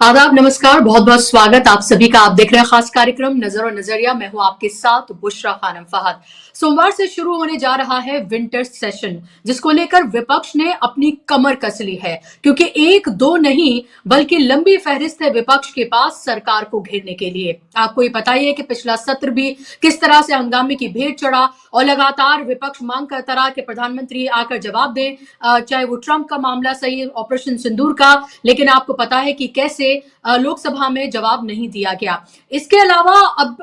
आदाब, नमस्कार, बहुत बहुत स्वागत आप सभी का। आप देख रहे हैं खास कार्यक्रम नजर और नजरिया। मैं हूं आपके साथ बुशरा खानम फहद। सोमवार से शुरू होने जा रहा है विंटर सेशन, जिसको लेकर विपक्ष ने अपनी कमर कस ली है, क्योंकि एक दो नहीं बल्कि लंबी फहरिस्त है विपक्ष के पास सरकार को घेरने के लिए। आपको ये पता ही है कि पिछला सत्र भी किस तरह से हंगामे की भेंट चढ़ा और लगातार विपक्ष मांग करता रहा कि प्रधानमंत्री आकर जवाब दें, चाहे वो ट्रंप का मामला सही, ऑपरेशन सिंदूर का, लेकिन आपको पता है कि कैसे लोकसभा में जवाब नहीं दिया गया। इसके अलावा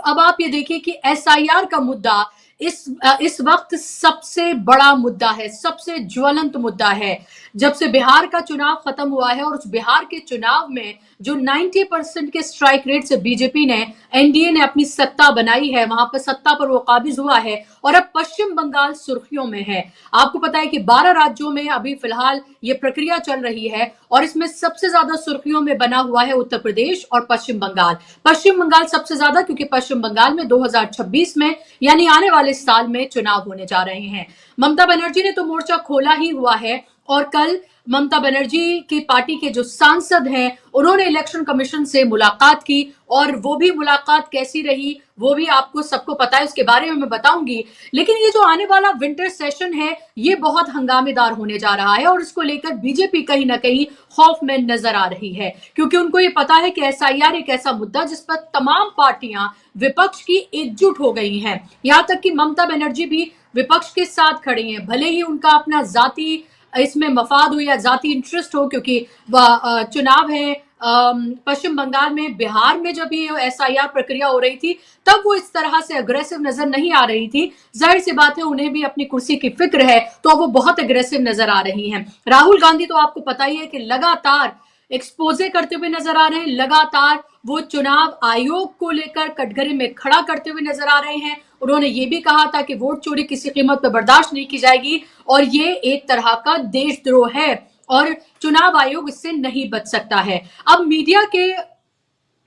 अब आप ये देखिए कि एसआईआर का मुद्दा इस वक्त सबसे बड़ा मुद्दा है, सबसे ज्वलंत मुद्दा है। जब से बिहार का चुनाव खत्म हुआ है और उस बिहार के चुनाव में जो 90% के स्ट्राइक रेट से बीजेपी ने, एनडीए ने अपनी सत्ता बनाई है, वहां पर सत्ता पर वो काबिज हुआ है और अब पश्चिम बंगाल सुर्खियों में है। आपको पता है कि 12 राज्यों में अभी फिलहाल ये प्रक्रिया चल रही है और इसमें सबसे ज्यादा सुर्खियों में बना हुआ है उत्तर प्रदेश और पश्चिम बंगाल। पश्चिम बंगाल सबसे ज्यादा, क्योंकि पश्चिम बंगाल में 2026 में यानी आने वाले साल में चुनाव होने जा रहे हैं। ममता बनर्जी ने तो मोर्चा खोला ही हुआ है और कल ममता बनर्जी की पार्टी के जो सांसद हैं उन्होंने इलेक्शन कमीशन से मुलाकात की और वो भी मुलाकात कैसी रही वो भी आपको सबको पता है, उसके बारे में मैं बताऊंगी। लेकिन ये जो आने वाला विंटर सेशन है ये बहुत हंगामेदार होने जा रहा है और इसको लेकर बीजेपी कहीं ना कहीं खौफ में नजर आ रही है, क्योंकि उनको ये पता है कि एसआईआर एक ऐसा मुद्दा जिस पर तमाम पार्टियां विपक्ष की एकजुट हो गई हैं। यहां तक कि ममता बनर्जी भी विपक्ष के साथ खड़ी हैं, भले ही उनका अपना जाति इसमें मफाद हो या जाति इंटरेस्ट हो, क्योंकि चुनाव है पश्चिम बंगाल में। बिहार में जब ये एसआईआर प्रक्रिया हो रही थी तब वो इस तरह से अग्रेसिव नजर नहीं आ रही थी। जाहिर सी बात है उन्हें भी अपनी कुर्सी की फिक्र है, तो वो बहुत अग्रेसिव नजर आ रही हैं। राहुल गांधी तो आपको पता ही है कि लगातार एक्सपोजे करते हुए नजर आ रहे हैं, लगातार वो चुनाव आयोग को लेकर कटघरे में खड़ा करते हुए नजर आ रहे हैं। उन्होंने ये भी कहा था कि वोट चोरी किसी कीमत पर बर्दाश्त नहीं की जाएगी और ये एक तरह का देशद्रोह है और चुनाव आयोग इससे नहीं बच सकता है। अब मीडिया के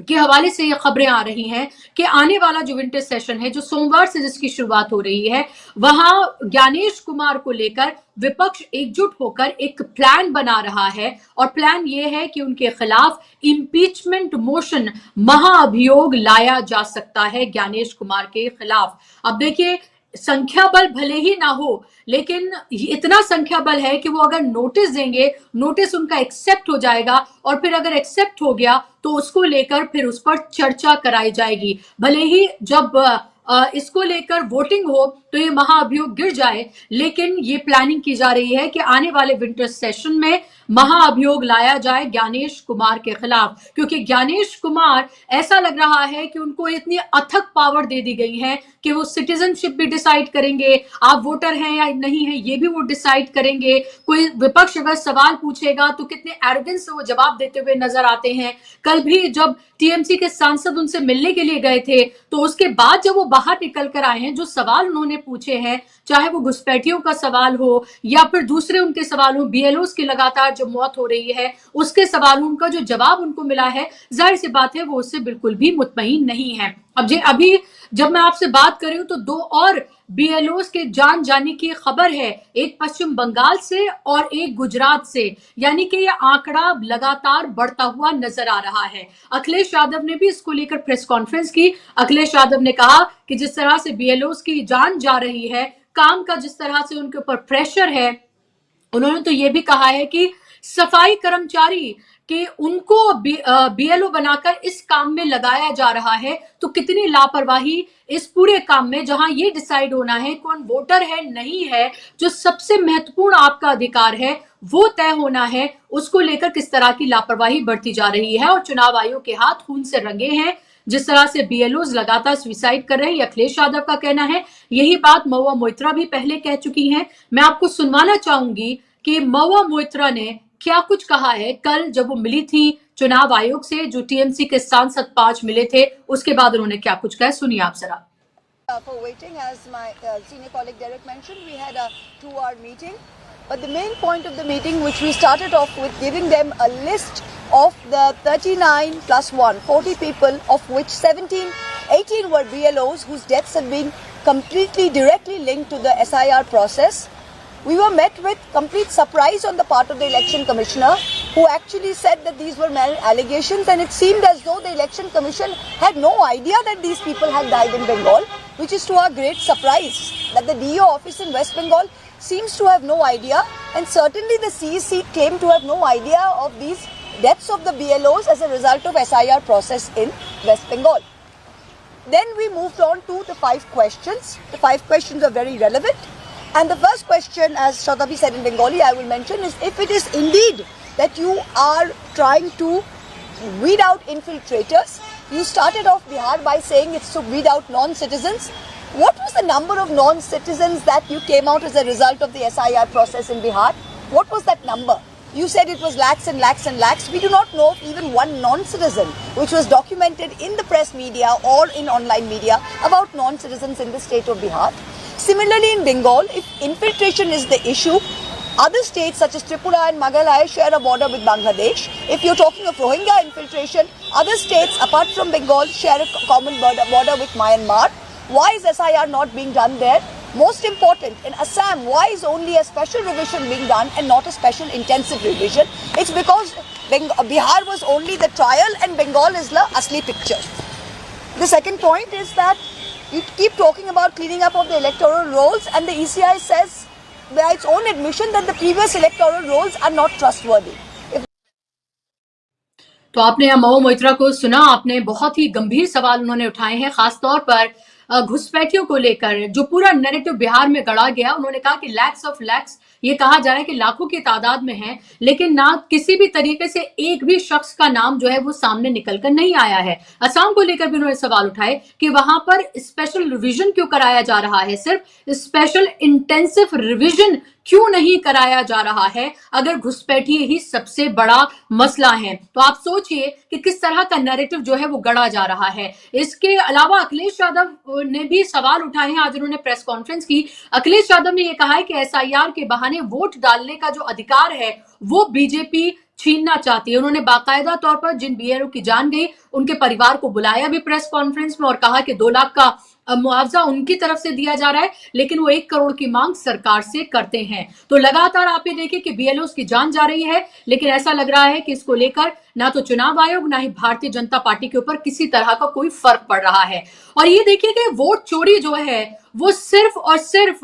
हवाले से ये खबरें आ रही हैं कि आने वाला जो विंटर सेशन है, जो सोमवार से जिसकी शुरुआत हो रही है, वहां ज्ञानेश कुमार को लेकर विपक्ष एकजुट होकर एक प्लान बना रहा है और प्लान ये है कि उनके खिलाफ इंपीचमेंट मोशन, महाअभियोग लाया जा सकता है ज्ञानेश कुमार के खिलाफ। अब देखिए, संख्या बल भले ही ना हो, लेकिन इतना संख्या बल है कि वो अगर नोटिस देंगे, नोटिस उनका एक्सेप्ट हो जाएगा और फिर अगर एक्सेप्ट हो गया तो उसको लेकर फिर उस पर चर्चा कराई जाएगी। भले ही जब इसको लेकर वोटिंग हो तो ये महाअभियोग गिर जाए, लेकिन ये प्लानिंग की जा रही है कि आने वाले विंटर सेशन में महाअभियोग लाया जाए ज्ञानेश कुमार के खिलाफ, क्योंकि ज्ञानेश कुमार ऐसा लग रहा है कि उनको इतनी अथक पावर दे दी गई है कि वो सिटीजनशिप भी डिसाइड करेंगे, आप वोटर हैं या नहीं है ये भी वो डिसाइड करेंगे। कोई विपक्ष अगर सवाल पूछेगा तो कितने एरोगेंस से वो जवाब देते हुए नजर आते हैं। कल भी जब टीएमसी के सांसद उनसे मिलने के लिए गए थे तो उसके बाद जब वो बाहर निकल कर आए हैं, जो सवाल उन्होंने पूछे हैं, चाहे वो घुसपैठियों का सवाल हो या फिर दूसरे उनके सवाल हो, बीएलओस की लगातार जो मौत हो रही है उसके सवाल, उनका जो जवाब उनको मिला है, जाहिर सी बात है वो उससे बिल्कुल भी मुतमईन नहीं है। अभी जब मैं आपसे बात कर रही हूं तो दो और बीएलओस के जान जाने की खबर है, एक पश्चिम बंगाल से और एक गुजरात से, यानी कि यह आंकड़ा लगातार बढ़ता हुआ नजर आ रहा है। अखिलेश यादव ने भी इसको लेकर प्रेस कॉन्फ्रेंस की। अखिलेश यादव ने कहा कि जिस तरह से बीएलओस की जान जा रही है, काम का जिस तरह से उनके ऊपर प्रेशर है, उन्होंने तो ये भी कहा है कि सफाई कर्मचारी कि उनको बीएलओ बनाकर इस काम में लगाया जा रहा है, तो कितनी लापरवाही इस पूरे काम में, जहां ये डिसाइड होना है कौन वोटर है नहीं है, जो सबसे महत्वपूर्ण आपका अधिकार है वो तय होना है, उसको लेकर किस तरह की लापरवाही बढ़ती जा रही है। और चुनाव आयोग के हाथ खून से रंगे हैं, जिस तरह से बीएलओज लगातार सुसाइड कर रहे हैं, अखिलेश यादव का कहना है। यही बात महुआ मोइत्रा भी पहले कह चुकी हैं। मैं आपको सुनवाना चाहूंगी कि महुआ मोइत्रा ने क्या कुछ कहा है कल जब वो मिली थी चुनाव आयोग से, जो टीएमसी के सांसद 5 मिले थे, उसके बाद उन्होंने क्या कुछ कहा, सुनिए आप जरा। For waiting, as my senior colleague Derek mentioned, we had a 2-hour meeting. But the main point of the meeting, which we started off with giving them a list of the 39 plus 1, 40 people, of which 18 were BLOs whose deaths have been completely directly linked to the SIR process. We were met with complete surprise on the part of the election commissioner who actually said that these were allegations, and it seemed as though the Election Commission had no idea that these people had died in Bengal, which is to our great surprise, that the DO office in West Bengal seems to have no idea, and certainly the CEC claimed to have no idea of these deaths of the BLOs as a result of SIR process in West Bengal. Then we moved on to the 5 questions. The 5 questions are very relevant. And the first question, as Shatabi said in Bengali, I will mention, is if it is indeed that you are trying to weed out infiltrators, you started off Bihar by saying it's to weed out non-citizens. What was the number of non-citizens that you came out as a result of the SIR process in Bihar? What was that number? You said it was lakhs and lakhs and lakhs. We do not know of even one non-citizen which was documented in the press media or in online media about non-citizens in the state of Bihar. Similarly, in Bengal, if infiltration is the issue, other states such as Tripura and Meghalaya share a border with Bangladesh. If you're talking of Rohingya infiltration, other states apart from Bengal share a common border with Myanmar. Why is SIR not being done there? Most important, in Assam, why is only a special revision being done and not a special intensive revision? It's because Bihar was only the trial and Bengal is the asli picture. The second point is that you keep talking about cleaning up of the electoral rolls, and the ECI says by its own admission that the previous electoral rolls are not trustworthy. तो आपने महबूबा मोइत्रा को सुना। आपने बहुत ही गंभीर सवाल उन्होंने उठाए हैं, खासतौर पर घुसपैठियों को लेकर जो पूरा नैरेटिव बिहार में गढ़ा गया। उन्होंने कहा कि लैक्स ऑफ लैक्स, ये कहा जा रहा है कि लाखों की तादाद में है, लेकिन ना किसी भी तरीके से एक भी शख्स का नाम जो है वो सामने निकलकर नहीं आया है। असम को लेकर भी उन्होंने सवाल उठाए कि वहां पर स्पेशल रिवीजन क्यों कराया जा रहा है, सिर्फ स्पेशल इंटेंसिव रिवीजन क्यों नहीं कराया जा रहा है, अगर घुसपैठिए ही सबसे बड़ा मसला है। तो आप सोचिए कि किस तरह का नैरेटिव जो है वो गढ़ा जा रहा है। इसके अलावा अखिलेश यादव ने भी सवाल उठाए हैं। आज उन्होंने प्रेस कॉन्फ्रेंस की। अखिलेश यादव ने यह कहा है कि SIR के बहाने वोट डालने का जो अधिकार है वो बीजेपी छीनना चाहती है। उन्होंने बाकायदा तौर पर जिन BLO की जान गई उनके परिवार को बुलाया भी प्रेस कॉन्फ्रेंस में और कहा कि 2 लाख का मुआवजा उनकी तरफ से दिया जा रहा है, लेकिन वो 1 करोड़ की मांग सरकार से करते हैं। तो लगातार आप ये देखिए कि BLOs की जान जा रही है, लेकिन ऐसा लग रहा है कि इसको लेकर ना तो चुनाव आयोग ना ही भारतीय जनता पार्टी के ऊपर किसी तरह का कोई फर्क पड़ रहा है। और ये देखिए कि वोट चोरी जो है वो सिर्फ और सिर्फ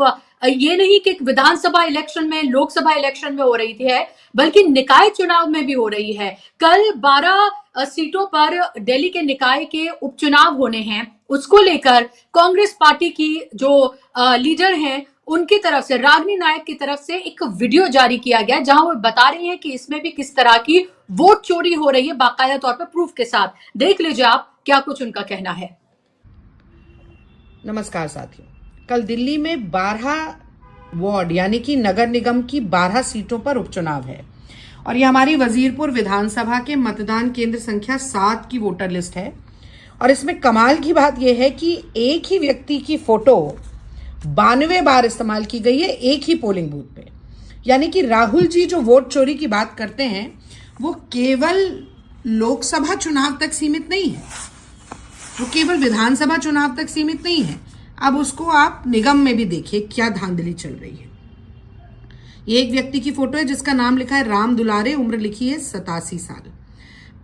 ये नहीं कि विधानसभा इलेक्शन में, लोकसभा इलेक्शन में हो रही थी है, बल्कि निकाय चुनाव में भी हो रही है। कल 12 सीटों पर दिल्ली के निकाय के उपचुनाव होने हैं, उसको लेकर कांग्रेस पार्टी की जो लीडर हैं उनकी तरफ से, रागिनी नायक की तरफ से एक वीडियो जारी किया गया जहां वो बता रही हैं कि इसमें भी किस तरह की वोट चोरी हो रही है, बाकायदा तौर पर प्रूफ के साथ। देख लीजिए आप क्या कुछ उनका कहना है। नमस्कार साथियों, कल दिल्ली में 12 वार्ड यानी कि नगर निगम की 12 सीटों पर उपचुनाव है और ये हमारी वजीरपुर विधानसभा के मतदान केंद्र संख्या 7 की वोटर लिस्ट है। और इसमें कमाल की बात यह है कि एक ही व्यक्ति की फोटो 92 बार इस्तेमाल की गई है एक ही पोलिंग बूथ पे। यानी कि राहुल जी जो वोट चोरी की बात करते हैं वो केवल लोकसभा चुनाव तक सीमित नहीं है, वो केवल विधानसभा चुनाव तक सीमित नहीं है। अब उसको आप निगम में भी देखिए क्या धांधली चल रही है। ये एक व्यक्ति की फोटो है जिसका नाम लिखा है राम दुलारे, उम्र लिखी है 87 साल।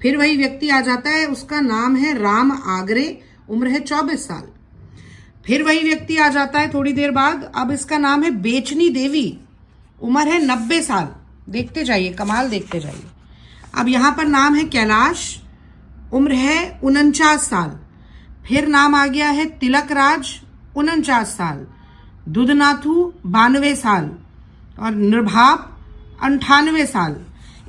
फिर वही व्यक्ति आ जाता है, उसका नाम है राम आगरे, उम्र है 24 साल। फिर वही व्यक्ति आ जाता है थोड़ी देर बाद, अब इसका नाम है बेचनी देवी, उम्र है 90 साल। देखते जाइए, कमाल देखते जाइए। अब यहां पर नाम है कैलाश, उम्र है 49 साल। फिर नाम आ गया है तिलक राज, 49 साल। दुधनाथू 92 साल और निर्भाप 98 साल।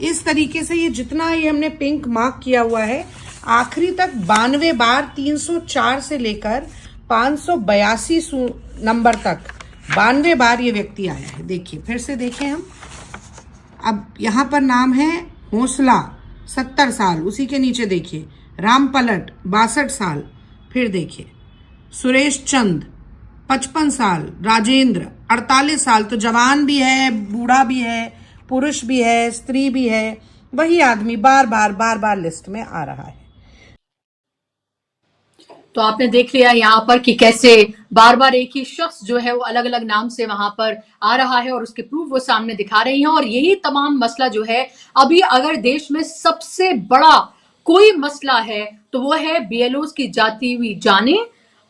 इस तरीके से ये जितना ये हमने पिंक मार्क किया हुआ है, आखिरी तक 92 बार 304 से लेकर 582 नंबर तक 92 बार ये व्यक्ति आया है। देखिए, फिर से देखें हम। अब यहां पर नाम है हौसला, 70 साल। उसी के नीचे देखिए राम पलट, 62 साल। फिर देखिए सुरेश चंद, 55 साल। राजेंद्र 48 साल। तो जवान भी है, बूढ़ा भी है, पुरुष भी है, स्त्री भी है। वही आदमी बार बार लिस्ट में आ रहा है। तो आपने देख लिया यहाँ पर कि कैसे बार बार एक ही शख्स जो है वो अलग अलग नाम से वहां पर आ रहा है और उसके प्रूफ वो सामने दिखा रही हैं। और यही तमाम मसला जो है, अभी अगर देश में सबसे बड़ा कोई मसला है तो वो है बीएलओ की जाती हुई जाने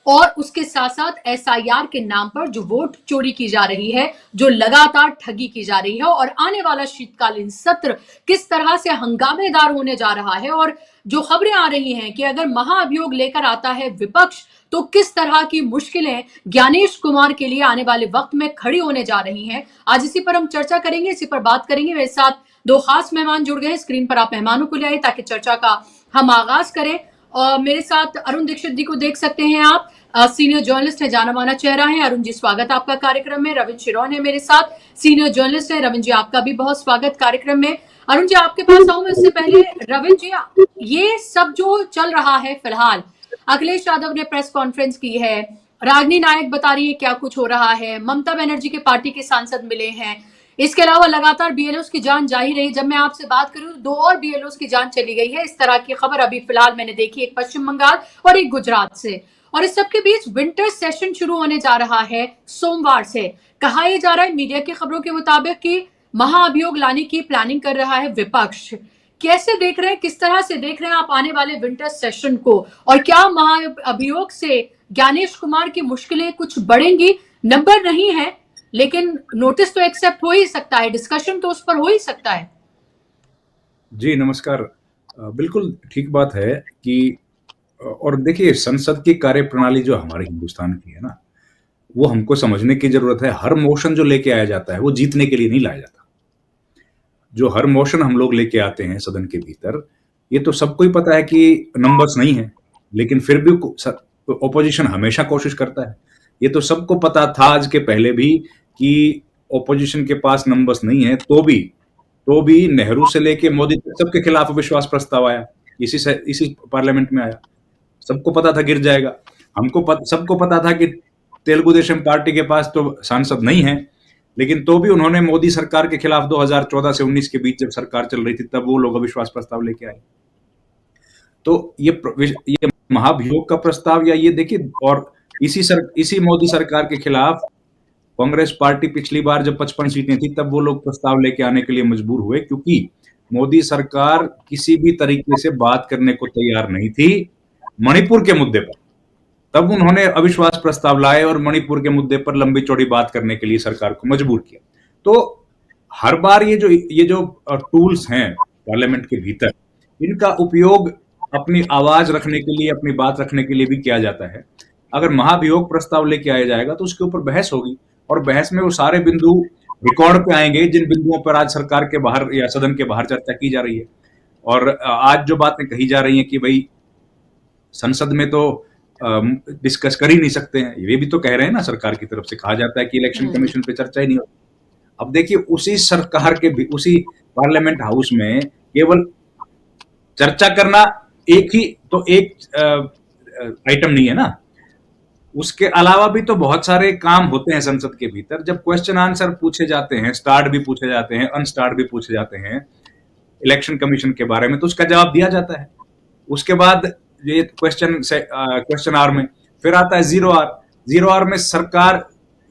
और उसके साथ साथ एसआईआर के नाम पर जो वोट चोरी की जा रही है, जो लगातार ठगी की जा रही है। और आने वाला शीतकालीन सत्र किस तरह से हंगामेदार होने जा रहा है, और जो खबरें आ रही हैं कि अगर महाअभियोग लेकर आता है विपक्ष तो किस तरह की मुश्किलें ज्ञानेश कुमार के लिए आने वाले वक्त में खड़ी होने जा रही हैं, आज इसी पर हम चर्चा करेंगे, इसी पर बात करेंगे। मेरे साथ दो खास मेहमान जुड़ गए। स्क्रीन पर आप मेहमानों को ले आइए ताकि चर्चा का हम आगाज करें। और मेरे साथ अरुण दीक्षित जी को देख सकते हैं आप, सीनियर जर्नलिस्ट है, जाना माना चेहरा है। अरुण जी, स्वागत आपका कार्यक्रम में। रविंद्र शिरोन है मेरे साथ, सीनियर जर्नलिस्ट है। रविंद्र जी, आपका भी बहुत स्वागत कार्यक्रम में। अरुण जी, आपके पास आऊं मैं उससे पहले, रविंद्र जी, ये सब जो चल रहा है फिलहाल, अखिलेश यादव ने प्रेस कॉन्फ्रेंस की है, रागिनी नायक बता रही है क्या कुछ हो रहा है, ममता बनर्जी के पार्टी के सांसद मिले हैं, इसके अलावा लगातार बीएलओ की जान जा ही रही। जब मैं आपसे बात करूं तो 2 और बीएलओ की जान चली गई है। इस तरह की खबर अभी फिलहाल मैंने देखी, एक पश्चिम बंगाल और एक गुजरात से। और इस सबके बीच विंटर सेशन शुरू होने जा रहा है सोमवार से। कहा यह जा रहा है मीडिया की खबरों के मुताबिक कि महाअभियोग लाने की प्लानिंग कर रहा है विपक्ष। कैसे देख रहे हैं, किस तरह से देख रहे हैं आप आने वाले विंटर सेशन को, और क्या महाअभियोग से ज्ञानेश कुमार की मुश्किलें कुछ बढ़ेंगी? नंबर नहीं है लेकिन नोटिस तो एक्सेप्ट हो ही सकता है, डिस्कशन तो उस पर हो ही सकता है। जी नमस्कार। बिल्कुल ठीक बात है कि, और देखिए, संसद की कार्यप्रणाली जो हमारे हिंदुस्तान की है ना, वो हमको समझने की जरूरत है। हर मोशन जो लेके आया जाता है वो जीतने के लिए नहीं लाया जाता। जो हर मोशन हम लोग लेके आते हैं सदन के भीतर, ये तो सबको ही पता है कि नंबर्स नहीं है, लेकिन फिर भी ओपोजिशन हमेशा कोशिश करता है। ये तो सबको पता था आज के पहले भी कि ओपोजिशन के पास नंबर्स नहीं है, तो भी नेहरू से लेके मोदी तक सबके खिलाफ अविश्वास प्रस्ताव आया, इसी पार्लियामेंट में आया। सबको पता था गिर जाएगा। सबको पता था कि तेलुगु देशम पार्टी के पास तो सांसद नहीं है, लेकिन तो भी उन्होंने मोदी सरकार के खिलाफ 2014 से 19 के बीच जब सरकार चल रही थी तब वो लोग अविश्वास प्रस्ताव लेके आए। तो ये महाभियोग का प्रस्ताव, या ये देखिए, और इसी मोदी सरकार के खिलाफ कांग्रेस पार्टी पिछली बार जब 55 सीटें थी तब वो लोग प्रस्ताव लेके आने के लिए मजबूर हुए, क्योंकि मोदी सरकार किसी भी तरीके से बात करने को तैयार नहीं थी मणिपुर के मुद्दे पर। तब उन्होंने अविश्वास प्रस्ताव लाए और मणिपुर के मुद्दे पर लंबी चौड़ी बात करने के लिए सरकार को मजबूर किया। तो हर बार ये जो टूल्स हैं पार्लियामेंट के भीतर, इनका उपयोग अपनी आवाज रखने के लिए, अपनी बात रखने के लिए भी किया जाता है। अगर महाभियोग प्रस्ताव लेके आया जाएगा तो उसके ऊपर बहस होगी, और बहस में वो सारे बिंदु रिकॉर्ड पे आएंगे जिन बिंदुओं पर आज सरकार के बाहर या सदन के बाहर चर्चा की जा रही है। और आज जो बातें कही जा रही हैं कि भाई संसद में तो डिस्कस कर ही नहीं सकते हैं, ये भी तो कह रहे हैं ना, सरकार की तरफ से कहा जाता है कि इलेक्शन कमीशन पे चर्चा ही नहीं होती। अब देखिए, उसी सरकार के उसी पार्लियामेंट हाउस में केवल चर्चा करना एक आइटम नहीं है ना, उसके अलावा भी तो बहुत सारे काम होते हैं संसद के भीतर। जब क्वेश्चन आंसर पूछे जाते हैं, स्टार्ट भी पूछे जाते हैं, अनस्टार्ट भी पूछे जाते हैं इलेक्शन कमीशन के बारे में, तो उसका जवाब दिया जाता है। उसके बाद ये क्वेश्चन आवर में फिर आता है जीरो आवर में सरकार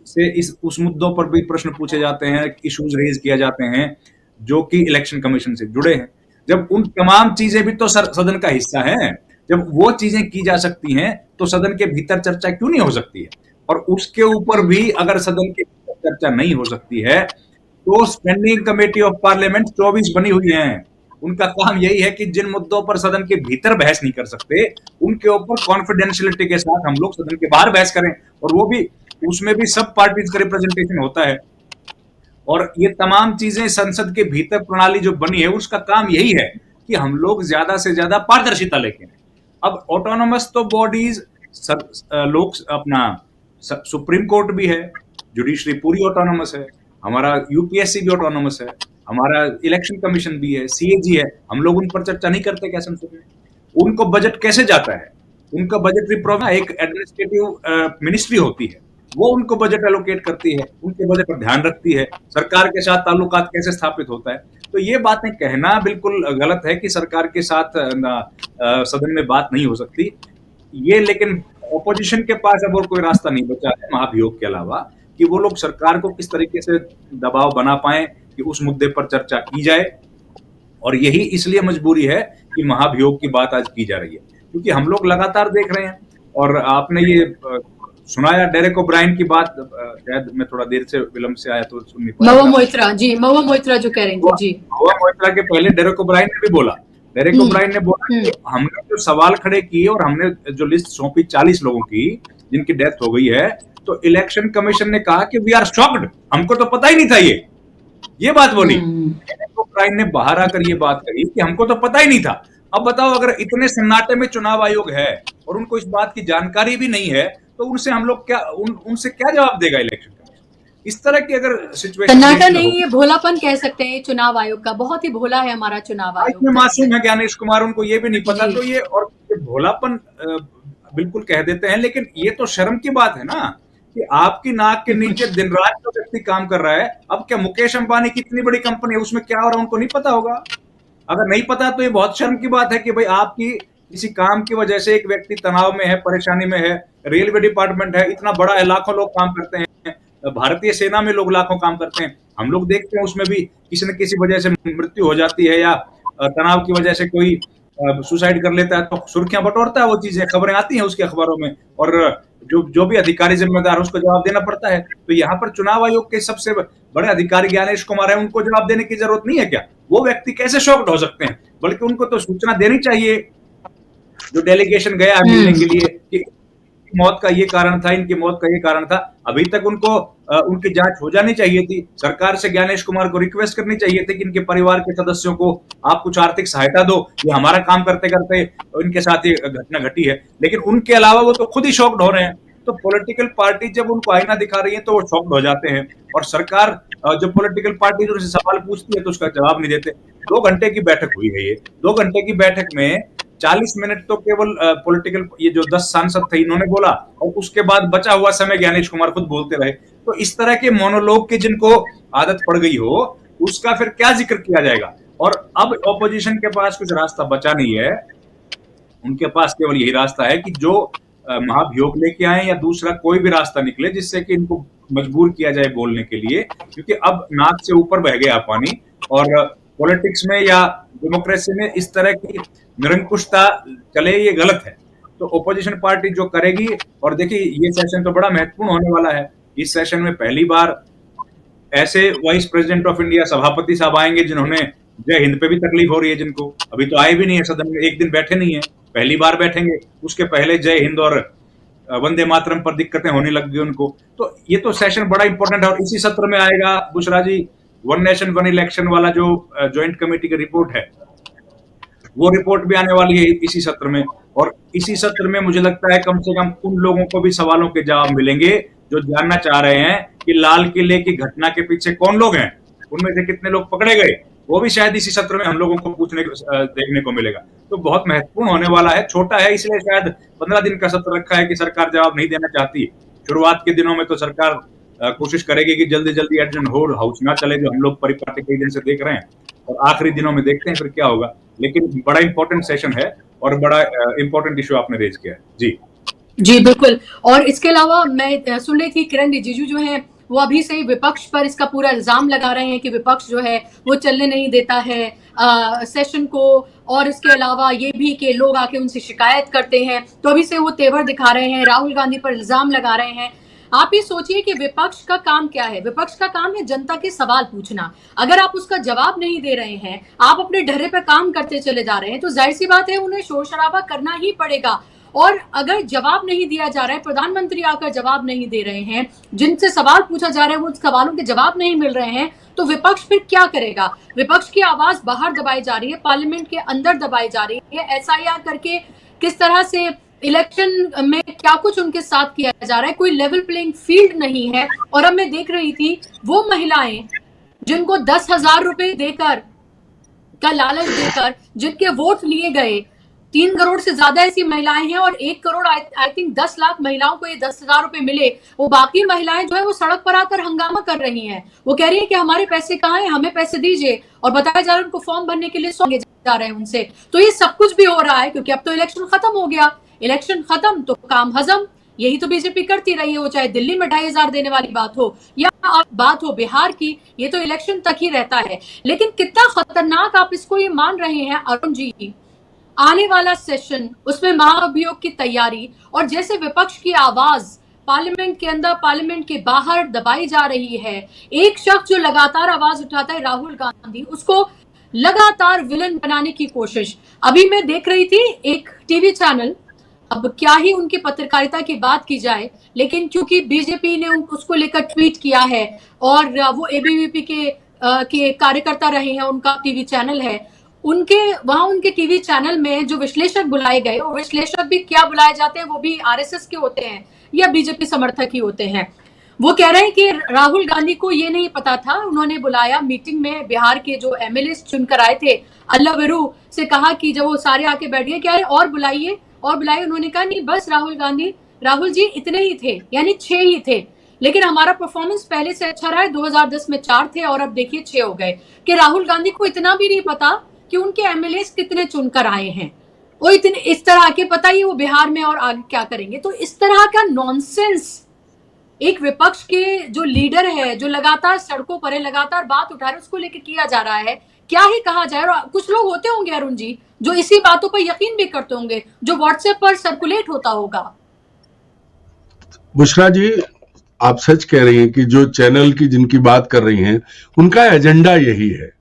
से उस मुद्दों पर भी प्रश्न पूछे जाते हैं, इश्यूज रेज किया जाते हैं जो कि इलेक्शन कमीशन से जुड़े हैं। जब उन तमाम चीजें भी तो सदन का हिस्सा है, जब वो चीजें की जा सकती हैं तो सदन के भीतर चर्चा क्यों नहीं हो सकती है? और उसके ऊपर भी अगर सदन के भीतर चर्चा नहीं हो सकती है तो स्टैंडिंग कमेटी ऑफ पार्लियामेंट 24 बनी हुई हैं। उनका काम यही है कि जिन मुद्दों पर सदन के भीतर बहस नहीं कर सकते उनके ऊपर कॉन्फिडेंशियलिटी के साथ हम लोग सदन के बाहर बहस करें, और वो भी उसमें भी सब पार्टीज का रिप्रेजेंटेशन होता है। और ये तमाम चीजें संसद के भीतर प्रणाली जो बनी है उसका काम यही है कि हम लोग ज्यादा से ज्यादा पारदर्शिता लेके आए। अब ऑटोनोमस तो बॉडीज लोग, अपना सुप्रीम कोर्ट भी है, जुडिशरी पूरी ऑटोनोमस है, हमारा यूपीएससी भी ऑटोनोमस है, हमारा इलेक्शन कमीशन भी है, सीएजी है। हम लोग उन पर चर्चा नहीं करते क्या संसद में? उनको बजट कैसे जाता है? उनका बजटरी प्रोग्राम, एक एडमिनिस्ट्रेटिव मिनिस्ट्री होती है, वो उनको बजट एलोकेट करती है, उनके बजट पर ध्यान रखती है, सरकार के साथ ताल्लुकात कैसे स्थापित होता है। तो ये बातें कहना बिल्कुल गलत है कि सरकार के साथ सदन में बात नहीं हो सकती। ये लेकिन ऑपोजिशन के पास अब और कोई रास्ता नहीं बचा है महाभियोग के अलावा कि वो लोग सरकार को किस तरीके से दबाव बना पाए कि उस मुद्दे पर चर्चा की जाए। और यही इसलिए मजबूरी है कि महाभियोग की बात आज की जा रही है, क्योंकि हम लोग लगातार देख रहे हैं। और आपने ये सुनाया डेरेक ओब्रायन की बात, शायद मैं थोड़ा देर से विलंब से आया तो सुन नहीं पाया। महुआ मोइत्रा जो कह रही थी जी, महुआ मोइत्रा के पहले डेरेक ओब्रायन ने भी बोला। डेरेक ओब्रायन ने बोला कि हमने जो सवाल खड़े किए और हमने जो लिस्ट सौंपी 40 लोगों की जिनकी डेथ हो गई है, तो इलेक्शन कमीशन ने कहा कि वी आर शॉक्ड, हमको तो पता ही नहीं था ये बात बोली। डेरेक ओब्रायन ने बाहर आकर ये बात कही कि हमको तो पता ही नहीं था। अब बताओ, अगर इतने सन्नाटे में चुनाव आयोग है और उनको इस बात की जानकारी भी नहीं है, तो उनसे हम लोग क्या उनसे क्या जवाब देगा इलेक्शन कमीशन? इस तरह की अगर सिचुएशन, सन्नाटा नहीं, ये भोलापन कह सकते हैं चुनाव आयोग का, बहुत ही भोला है हमारा चुनाव आयोग। इतने मासूम है ज्ञानेश कुमार, उनको ये भी नहीं पता, तो ये और ये भोलापन बिल्कुल कह देते हैं। लेकिन ये तो शर्म की बात है ना कि आपकी नाक के नीचे दिन रात जो व्यक्ति काम कर रहा है। अब क्या मुकेश अंबानी की इतनी बड़ी कंपनी है, उसमें क्या हो रहा है उनको नहीं पता होगा? अगर नहीं पता तो ये बहुत शर्म की बात है कि भाई आपकी किसी काम की वजह से एक व्यक्ति तनाव में है, परेशानी में है। रेलवे डिपार्टमेंट है, इतना बड़ा है, लाखों लोग काम करते हैं। भारतीय सेना में लोग लाखों काम करते हैं, हम लोग देखते हैं उसमें भी किसी न किसी वजह से मृत्यु हो जाती है या तनाव की वजह से कोई सुसाइड कर लेता है, तो सुर्खियां बटोरता है, वो चीजें खबरें आती हैं उसके अखबारों में, और जो भी अधिकारी जिम्मेदार है उसको जवाब देना पड़ता है। तो यहाँ पर चुनाव आयोग के सबसे बड़े अधिकारी ज्ञानेश कुमार है, उनको जवाब देने की जरूरत नहीं है क्या? वो व्यक्ति कैसे शॉक्ड हो सकते हैं? बल्कि उनको तो सूचना देनी चाहिए, जो डेलीगेशन गया मिलने के लिए, कि मौत का ये कारण था, इनकी मौत का ये कारण था। अभी तक उनको उनकी जांच हो जानी चाहिए थी। सरकार से ज्ञानेश कुमार को रिक्वेस्ट करनी चाहिए थी कि इनके परिवार के सदस्यों को आप कुछ आर्थिक सहायता दो, ये हमारा काम करते करते इनके साथ ये घटना घटी है। लेकिन उनके अलावा वो तो खुद ही शॉक्ड हो रहे हैं। तो पॉलिटिकल पार्टी जब उनको आईना दिखा रही है तो वो शॉक्ड हो जाते हैं, और सरकार जो पॉलिटिकल पार्टी जो सवाल पूछती है तो उसका जवाब नहीं देते। 2 घंटे की बैठक हुई है, ये 2 घंटे की बैठक में 40 मिनट तो केवल पॉलिटिकल ये जो 10 सांसद थे इन्होंने बोला, और उसके बाद बचा हुआ समय ज्ञानेश कुमार खुद बोलते रहे। तो इस तरह के मोनोलॉग की जिनको आदत पड़ गई हो, उसका फिर क्या जिक्र किया जाएगा? और अब ऑपोजिशन के पास कुछ रास्ता बचा नहीं है, उनके पास केवल यही रास्ता है कि जो महाभियोग लेके आए या दूसरा कोई भी रास्ता निकले जिससे कि इनको मजबूर किया जाए बोलने के लिए, क्योंकि अब नाक से ऊपर बह गया पानी। और पॉलिटिक्स में या डेमोक्रेसी में इस तरह की निरंकुशता चले, ये गलत है। तो ओपोजिशन पार्टी जो करेगी, और देखिए ये सेशन तो बड़ा महत्वपूर्ण होने वाला है। इस सेशन में पहली बार ऐसे वाइस प्रेसिडेंट ऑफ इंडिया सभापति साहब आएंगे जिन्होंने जय हिंद पे भी तकलीफ हो रही है, जिनको अभी तो आए भी नहीं है सदन में, एक दिन बैठे नहीं है, पहली बार बैठेंगे। उसके पहले जय हिंद और वंदे मातरम पर दिक्कतें होने लग गई उनको। तो ये तो सेशन बड़ा इंपॉर्टेंट है। और इसी सत्र में आएगा बुशरा जी, वन नेशन वन इलेक्शन वाला जो ज्वाइंट कमेटी की रिपोर्ट है, वो रिपोर्ट भी आने वाली है इसी सत्र में। और इसी सत्र में मुझे लगता है कम से कम उन लोगों को भी सवालों के जवाब मिलेंगे जो जानना चाह रहे हैं कि लाल किले की घटना के पीछे कौन लोग हैं, उनमें से कितने लोग पकड़े गए, वो भी शायद इसी सत्र में हम लोगों को देखने को मिलेगा। तो बहुत महत्वपूर्ण होने वाला है। छोटा है इसलिए शायद 15 दिन का सत्र रखा है कि सरकार जवाब नहीं देना चाहती। शुरुआत के दिनों में तो सरकार कोशिश करेगी कि जल्दी जल्दी एडजन हो, हाउस ना चले, जो हम लोग परिपाटी कई दिन से देख रहे हैं, और आखिरी दिनों में देखते हैं फिर क्या होगा। लेकिन बड़ा इंपॉर्टेंट सेशन है और बड़ा इंपॉर्टेंट इशू आपने रेज किया है। जी बिल्कुल। और इसके अलावा मैं सुन रही थी किरण रिजिजू जो है वो अभी से ही विपक्ष पर इसका पूरा इल्जाम लगा रहे हैं कि विपक्ष जो है वो चलने नहीं देता है सेशन को, और इसके अलावा ये भी कि लोग आके उनसे शिकायत करते हैं, तो अभी से वो तेवर दिखा रहे हैं, राहुल गांधी पर इल्जाम लगा रहे हैं। आप ये सोचिए कि विपक्ष का काम क्या है? विपक्ष का काम है जनता के सवाल पूछना। अगर आप उसका जवाब नहीं दे रहे हैं, आप अपने ढर्रे पे काम करते चले जा रहे हैं, तो जाहिर सी बात है उन्हें शोर शराबा करना ही पड़ेगा। और अगर जवाब नहीं दिया जा रहा है, प्रधानमंत्री आकर जवाब नहीं दे रहे हैं, जिनसे सवाल पूछा जा रहा है वो सवालों के जवाब नहीं मिल रहे हैं, तो विपक्ष फिर क्या करेगा? विपक्ष की आवाज बाहर दबाई जा रही है, पार्लियामेंट के अंदर दबाई जा रही है। एसआईआर करके किस तरह से इलेक्शन में क्या कुछ उनके साथ किया जा रहा है, कोई लेवल प्लेइंग फील्ड नहीं है। और अब मैं देख रही थी वो महिलाएं जिनको 10,000 रुपए देकर का लालच देकर जिनके वोट लिए गए, 3 करोड़ से ज्यादा ऐसी महिलाएं हैं, और 1 करोड़ आई थिंक 10 लाख महिलाओं को ये 10,000 रुपए मिले। वो बाकी महिलाएं जो है वो सड़क पर आकर हंगामा कर रही हैं, वो कह रही है कि हमारे पैसे कहाँ हैं, हमें पैसे दीजिए, और बताया जा रहा है उनको फॉर्म भरने के लिए सौंपे जा रहे हैं उनसे। तो ये सब कुछ भी हो रहा है क्योंकि अब तो इलेक्शन खत्म हो गया। इलेक्शन खत्म तो काम हजम, यही तो बीजेपी करती रही है, वो चाहे दिल्ली में 2,500 देने वाली बात हो या बात हो बिहार की, ये तो इलेक्शन तक ही रहता है। लेकिन कितना खतरनाक आप इसको ये मान रहे हैं अरुण जी, आने वाला सेशन, उसमें महाअभियोग की तैयारी, और जैसे विपक्ष की आवाज पार्लियामेंट के अंदर पार्लियामेंट के बाहर दबाई जा रही है। एक शख्स जो लगातार आवाज उठाता है राहुल गांधी, उसको लगातार विलन बनाने की कोशिश। अभी मैं देख रही थी एक टीवी चैनल, अब क्या ही उनकी पत्रकारिता की बात की जाए, लेकिन क्योंकि बीजेपी ने उसको लेकर ट्वीट किया है और वो एबीवीपी के कार्यकर्ता रहे हैं, उनका टीवी चैनल है, उनके टीवी चैनल में जो विश्लेषक बुलाए गए, और विश्लेषक भी क्या बुलाए जाते हैं, वो भी आरएसएस के होते हैं या बीजेपी समर्थक ही होते हैं। वो कह रहे हैं कि राहुल गांधी को ये नहीं पता था, उन्होंने बुलाया मीटिंग में बिहार के जो एमएलए चुनकर आए थे, अल्लाह वेरू से कहा कि जब वो सारे आके बैठ गए, क्या है और बुलाइए और बुलाइए, उन्होंने कहा नहीं बस राहुल जी इतने ही थे, यानी 6 ही थे, लेकिन हमारा परफॉर्मेंस पहले से अच्छा रहा है, 2010 में 4 थे और अब देखिए 6 हो गए। कि राहुल गांधी को इतना भी नहीं पता कि उनके एमएलए कितने चुनकर आए हैं, वो इतने इस तरह आके पता ही वो बिहार में और आगे क्या करेंगे। तो इस तरह का नॉनसेंस एक विपक्ष के जो लीडर है, जो लगातार सड़कों पर है, लगातार बात उठा रहे, उसको लेकर किया जा रहा है, क्या ही कहा जाए। और कुछ लोग होते होंगे अरुण जी जो इसी बातों पर यकीन भी करते होंगे, जो व्हाट्सएप पर सर्कुलेट होता होगा। बुशरा जी, आप सच कह रही हैं कि जो चैनल की जिनकी बात कर रही हैं उनका एजेंडा यही है,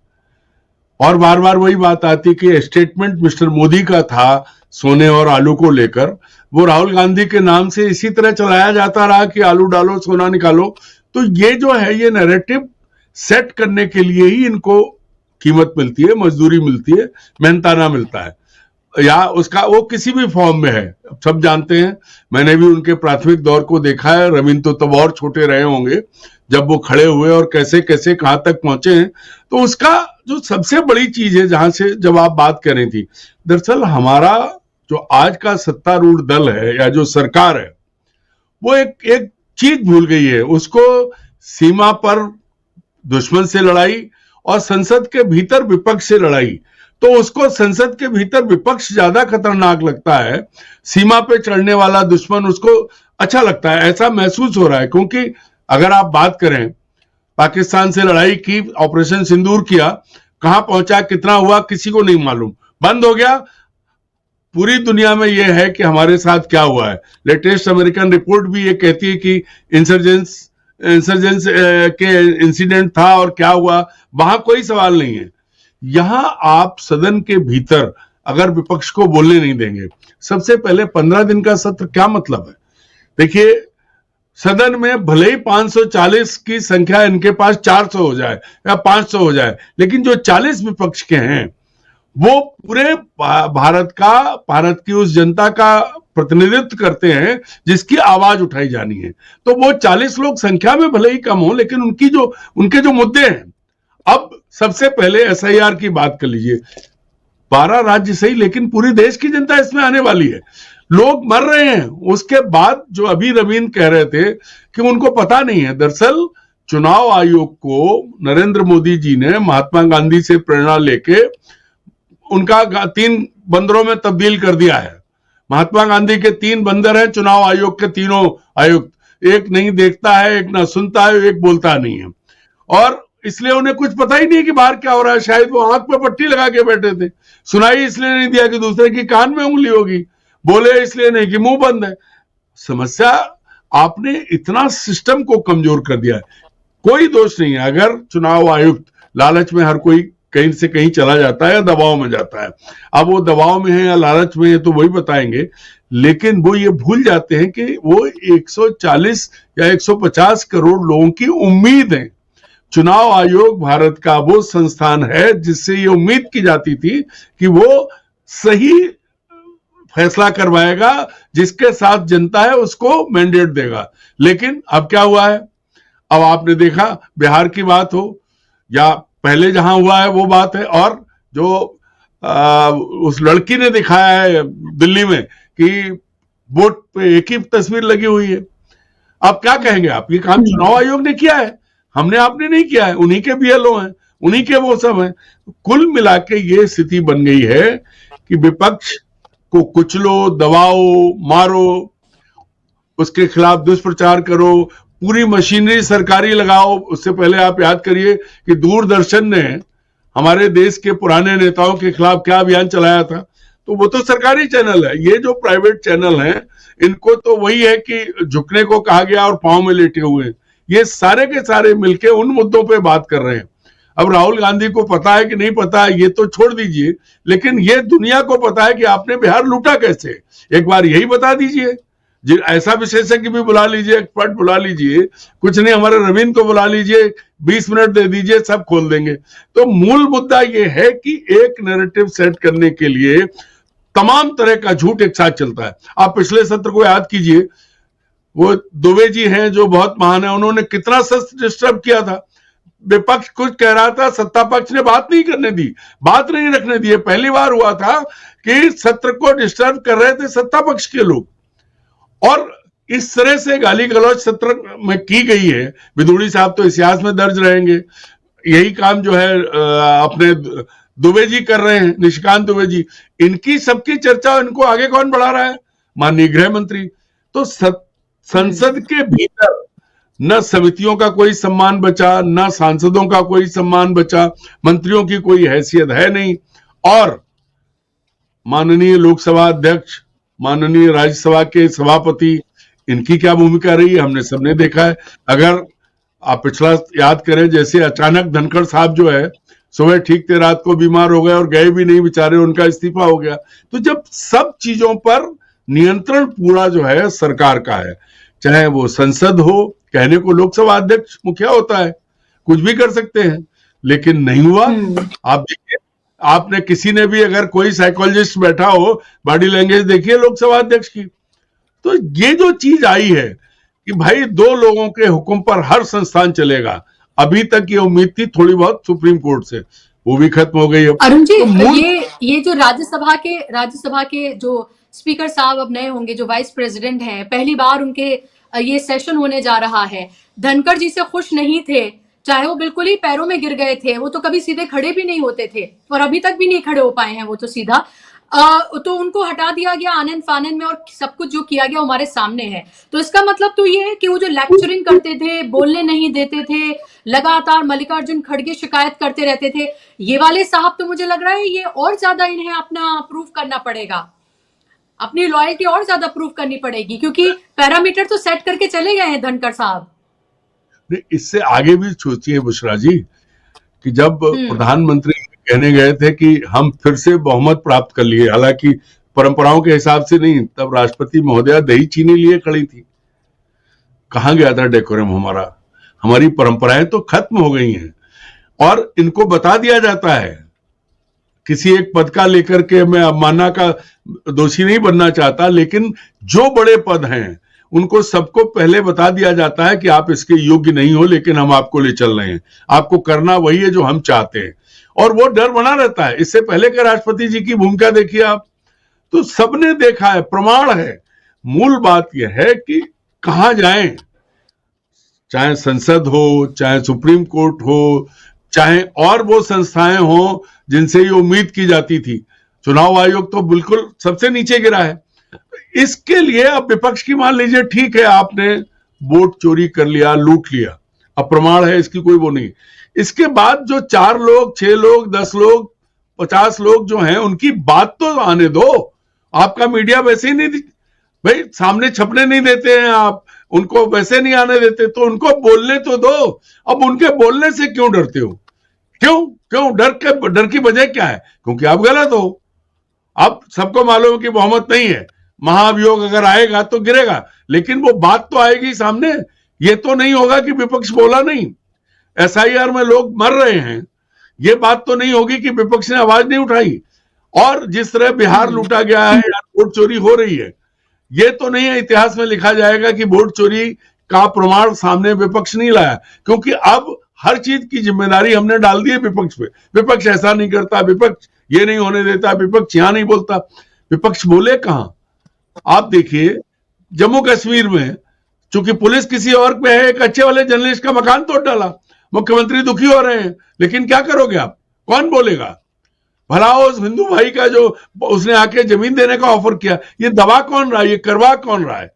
और बार बार वही बात आती कि स्टेटमेंट मिस्टर मोदी का था सोने और आलू को लेकर, वो राहुल गांधी के नाम से इसी तरह चलाया जाता रहा कि आलू डालो सोना निकालो। तो ये जो है, ये नैरेटिव सेट करने के लिए ही इनको कीमत मिलती है, मजदूरी मिलती है, मेहनताना मिलता है, या उसका वो किसी भी फॉर्म में है। सब जानते हैं, मैंने भी उनके प्राथमिक दौर को देखा है, रविंद्र तो तब और छोटे रहे होंगे जब वो खड़े हुए और कैसे कैसे कहां तक पहुंचे हैं। तो उसका जो सबसे बड़ी चीज है, जहां से जब आप बात कर रही थी, दरअसल हमारा जो आज का सत्तारूढ़ दल है या जो सरकार है, वो एक चीज भूल गई है, उसको सीमा पर दुश्मन से लड़ाई और संसद के भीतर विपक्ष से लड़ाई। तो उसको संसद के भीतर विपक्ष ज्यादा खतरनाक लगता है, सीमा पे चढ़ने वाला दुश्मन उसको अच्छा लगता है, ऐसा महसूस हो रहा है। क्योंकि अगर आप बात करें, पाकिस्तान से लड़ाई की, ऑपरेशन सिंदूर किया, कहां पहुंचा, कितना हुआ, किसी को नहीं मालूम, बंद हो गया। पूरी दुनिया में यह है कि हमारे साथ क्या हुआ है। लेटेस्ट अमेरिकन रिपोर्ट भी ये कहती है कि इंसर्जेंस के इंसिडेंट था और क्या हुआ, वहां कोई सवाल नहीं है। यहां आप सदन के भीतर अगर विपक्ष को बोलने नहीं देंगे, सबसे पहले 15 दिन का सत्र क्या मतलब है? देखिए, सदन में भले ही 540 की संख्या इनके पास 400 हो जाए या 500 हो जाए, लेकिन जो 40 विपक्ष के हैं वो पूरे भारत की उस जनता का प्रतिनिधित्व करते हैं जिसकी आवाज उठाई जानी है। तो वो 40 लोग संख्या में भले ही कम हो, लेकिन उनके जो मुद्दे हैं, अब सबसे पहले एसआईआर की बात कर लीजिए। 12 राज्य सही, लेकिन पूरी देश की जनता इसमें आने वाली है, लोग मर रहे हैं। उसके बाद जो अभी रविंद्र कह रहे थे कि उनको पता नहीं है, दरअसल चुनाव आयोग को नरेंद्र मोदी जी ने महात्मा गांधी से प्रेरणा लेके उनका 3 बंदरों में तब्दील कर दिया है। महात्मा गांधी के 3 बंदर हैं, चुनाव आयोग के तीनों आयुक्त, एक नहीं देखता है, एक ना सुनता है, एक बोलता नहीं है, और इसलिए उन्हें कुछ पता ही नहीं कि बाहर क्या हो रहा है। शायद वो आंख पे पट्टी लगा के बैठे थे, सुनाई इसलिए नहीं दिया कि दूसरे की कान में उंगली होगी, बोले इसलिए नहीं कि मुंह बंद है। समस्या, आपने इतना सिस्टम को कमजोर कर दिया है। कोई दोष नहीं है अगर चुनाव आयुक्त लालच में, हर कोई कहीं से कहीं चला जाता है या दबाव में जाता है। अब वो दबाव में है या लालच में है तो वही बताएंगे, लेकिन वो ये भूल जाते हैं कि वो 140 या 150 करोड़ लोगों की उम्मीद है। चुनाव आयोग भारत का वो संस्थान है जिससे ये उम्मीद की जाती थी कि वो सही फैसला करवाएगा, जिसके साथ जनता है उसको मैंडेट देगा। लेकिन अब क्या हुआ है, अब आपने देखा, बिहार की बात हो या पहले जहां हुआ है वो बात है, और जो उस लड़की ने दिखाया है दिल्ली में कि वोट पे एक ही तस्वीर लगी हुई है। अब क्या कहेंगे आप, ये काम चुनाव आयोग ने किया है, हमने आपने नहीं किया है, उन्हीं के बीएलओ हैं, उन्हीं के वो सब हैं। कुल मिला के ये स्थिति बन गई है कि विपक्ष को कुचलो, दबाओ, मारो, उसके खिलाफ दुष्प्रचार करो, पूरी मशीनरी सरकारी लगाओ। उससे पहले आप याद करिए कि दूरदर्शन ने हमारे देश के पुराने नेताओं के खिलाफ क्या अभियान चलाया था, तो वो तो सरकारी चैनल है। ये जो प्राइवेट चैनल हैं, इनको तो वही है कि झुकने को कहा गया और पांव में लेटे हुए हैं। ये सारे के सारे मिलके उन मुद्दों पे बात कर रहे हैं। अब राहुल गांधी को पता है कि नहीं पता है ये तो छोड़ दीजिए, लेकिन ये दुनिया को पता है कि आपने बिहार लूटा कैसे। एक बार यही बता दीजिए, ऐसा विशेषज्ञ भी बुला लीजिए, एक्सपर्ट बुला लीजिए, कुछ नहीं हमारे रविंद्र को बुला लीजिए, 20 मिनट दे दीजिए, सब खोल देंगे। तो मूल मुद्दा ये है कि एक नैरेटिव सेट करने के लिए तमाम तरह का झूठ एक साथ चलता है। आप पिछले सत्र को याद कीजिए, वो दुबे जी हैं जो बहुत महान है, उन्होंने कितना सत्र डिस्टर्ब किया था। विपक्ष कुछ कह रहा था, सत्ता पक्ष ने बात नहीं करने दी, बात नहीं रखने दी। पहली बार हुआ था कि सत्र को डिस्टर्ब कर रहे थे सत्ता पक्ष के लोग, और इस तरह से गाली गलौज सत्र में की गई है। विदुड़ी साहब तो इतिहास में दर्ज रहेंगे। यही काम जो है अपने दुबे जी कर रहे हैं, निशिकांत दुबे जी, इनकी सबकी चर्चा इनको आगे कौन बढ़ा रहा है? माननीय गृह मंत्री। तो संसद के भीतर न समितियों का कोई सम्मान बचा, न सांसदों का कोई सम्मान बचा, मंत्रियों की कोई हैसियत है नहीं। और माननीय लोकसभा अध्यक्ष, माननीय राज्यसभा के सभापति, इनकी क्या भूमिका रही है हमने सबने देखा है। अगर आप पिछला याद करें, जैसे अचानक धनखड़ साहब जो है सुबह ठीक थे, रात को बीमार हो गए और गए भी नहीं बेचारे, उनका इस्तीफा हो गया। तो जब सब चीजों पर नियंत्रण पूरा जो है सरकार का है, चाहे वो संसद हो, कहने को लोकसभा अध्यक्ष मुखिया होता है, कुछ भी कर सकते हैं, लेकिन नहीं हुआ। आप देखिए, आपने किसी ने भी अगर कोई साइकोलॉजिस्ट बैठा हो, बॉडी लैंग्वेज देखिए लोकसभा अध्यक्ष की। तो ये जो चीज आई है कि भाई 2 लोगों के हुक्म पर हर संस्थान चलेगा, अभी तक ये उम्मीद थी थोड़ी बहुत सुप्रीम कोर्ट से, वो भी खत्म हो गई। अरुण जी, तो ये जो राज्यसभा के जो स्पीकर साहब अब नए होंगे, जो वाइस प्रेसिडेंट हैं, पहली बार उनके ये सेशन होने जा रहा है। धनखड़ जी से खुश नहीं थे, चाहे वो बिल्कुल ही पैरों में गिर गए थे, वो तो कभी सीधे खड़े भी नहीं होते थे और अभी तक भी नहीं खड़े हो पाए हैं वो तो सीधा। तो उनको हटा दिया गया आनन फानन में, और सब कुछ जो किया गया हमारे सामने है। तो इसका मतलब तो ये है कि वो जो लेक्चरिंग करते थे, बोलने नहीं देते थे, लगातार मल्लिकार्जुन खड़गे शिकायत करते रहते थे, ये वाले साहब तो मुझे लग रहा है ये और ज्यादा इन्हें अपना प्रूव करना पड़ेगा, अपनी लॉयल्टी और ज्यादा प्रूव करनी पड़ेगी, क्योंकि पैरामीटर तो सेट करके चले गए हैं धनखड़ साहब। इससे आगे भी सोचिए बुशरा जी, कि जब प्रधानमंत्री कहने गए थे कि हम फिर से बहुमत प्राप्त कर लिए, हालांकि परंपराओं के हिसाब से नहीं, तब राष्ट्रपति महोदया दही चीनी लिए खड़ी थी। कहां गया था डेकोरम हमारा? हमारी परंपराएं तो खत्म हो गई हैं। और इनको बता दिया जाता है, किसी एक पद का लेकर के मैं अवमानना का दोषी नहीं बनना चाहता, लेकिन जो बड़े पद हैं उनको सबको पहले बता दिया जाता है कि आप इसके योग्य नहीं हो, लेकिन हम आपको ले चल रहे हैं, आपको करना वही है जो हम चाहते हैं। और वो डर बना रहता है। इससे पहले के राष्ट्रपति जी की भूमिका देखिए आप, तो सबने देखा है, प्रमाण है। मूल बात यह है कि कहां जाएं, चाहे संसद हो, चाहे सुप्रीम कोर्ट हो, चाहे और वो संस्थाएं हो जिनसे ये उम्मीद की जाती थी। चुनाव आयोग तो बिल्कुल सबसे नीचे गिरा है। इसके लिए अब विपक्ष की मान लीजिए ठीक है, आपने वोट चोरी कर लिया, लूट लिया, अब प्रमाण है, इसकी कोई वो नहीं। इसके बाद जो 4 लोग, 6 लोग, 10 लोग, 50 लोग जो हैं, उनकी बात तो आने दो। आपका मीडिया वैसे ही नहीं, भाई सामने छपने नहीं देते हैं आप, उनको वैसे नहीं आने देते, तो उनको बोलने तो दो। अब उनके बोलने से क्यों डरते हो? क्यों डर की वजह क्या है? क्योंकि आप गलत हो। अब सबको मालूम है कि बहुमत नहीं है, महाअभियोग अगर आएगा तो गिरेगा, लेकिन वो बात तो आएगी सामने। ये तो नहीं होगा कि विपक्ष बोला नहीं, SIR में लोग मर रहे हैं, ये बात तो नहीं होगी कि विपक्ष ने आवाज नहीं उठाई। और जिस तरह बिहार लूटा गया है या वोट चोरी हो रही है, ये तो नहीं है इतिहास में लिखा जाएगा कि वोट चोरी का प्रमाण सामने विपक्ष नहीं लाया, क्योंकि अब हर चीज की जिम्मेदारी हमने डाल दी है विपक्ष पे। विपक्ष ऐसा नहीं करता, विपक्ष ये नहीं होने देता, विपक्ष यहां नहीं बोलता। विपक्ष बोले कहां? आप देखिए, जम्मू कश्मीर में चूंकि पुलिस किसी और पे है, एक अच्छे वाले जर्नलिस्ट का मकान तोड़ डाला, मुख्यमंत्री दुखी हो रहे हैं, लेकिन क्या करोगे आप? कौन बोलेगा? भला उस हिंदू भाई का जो उसने आके जमीन देने का ऑफर किया, ये दबा कौन रहा है, ये करवा कौन रहा है?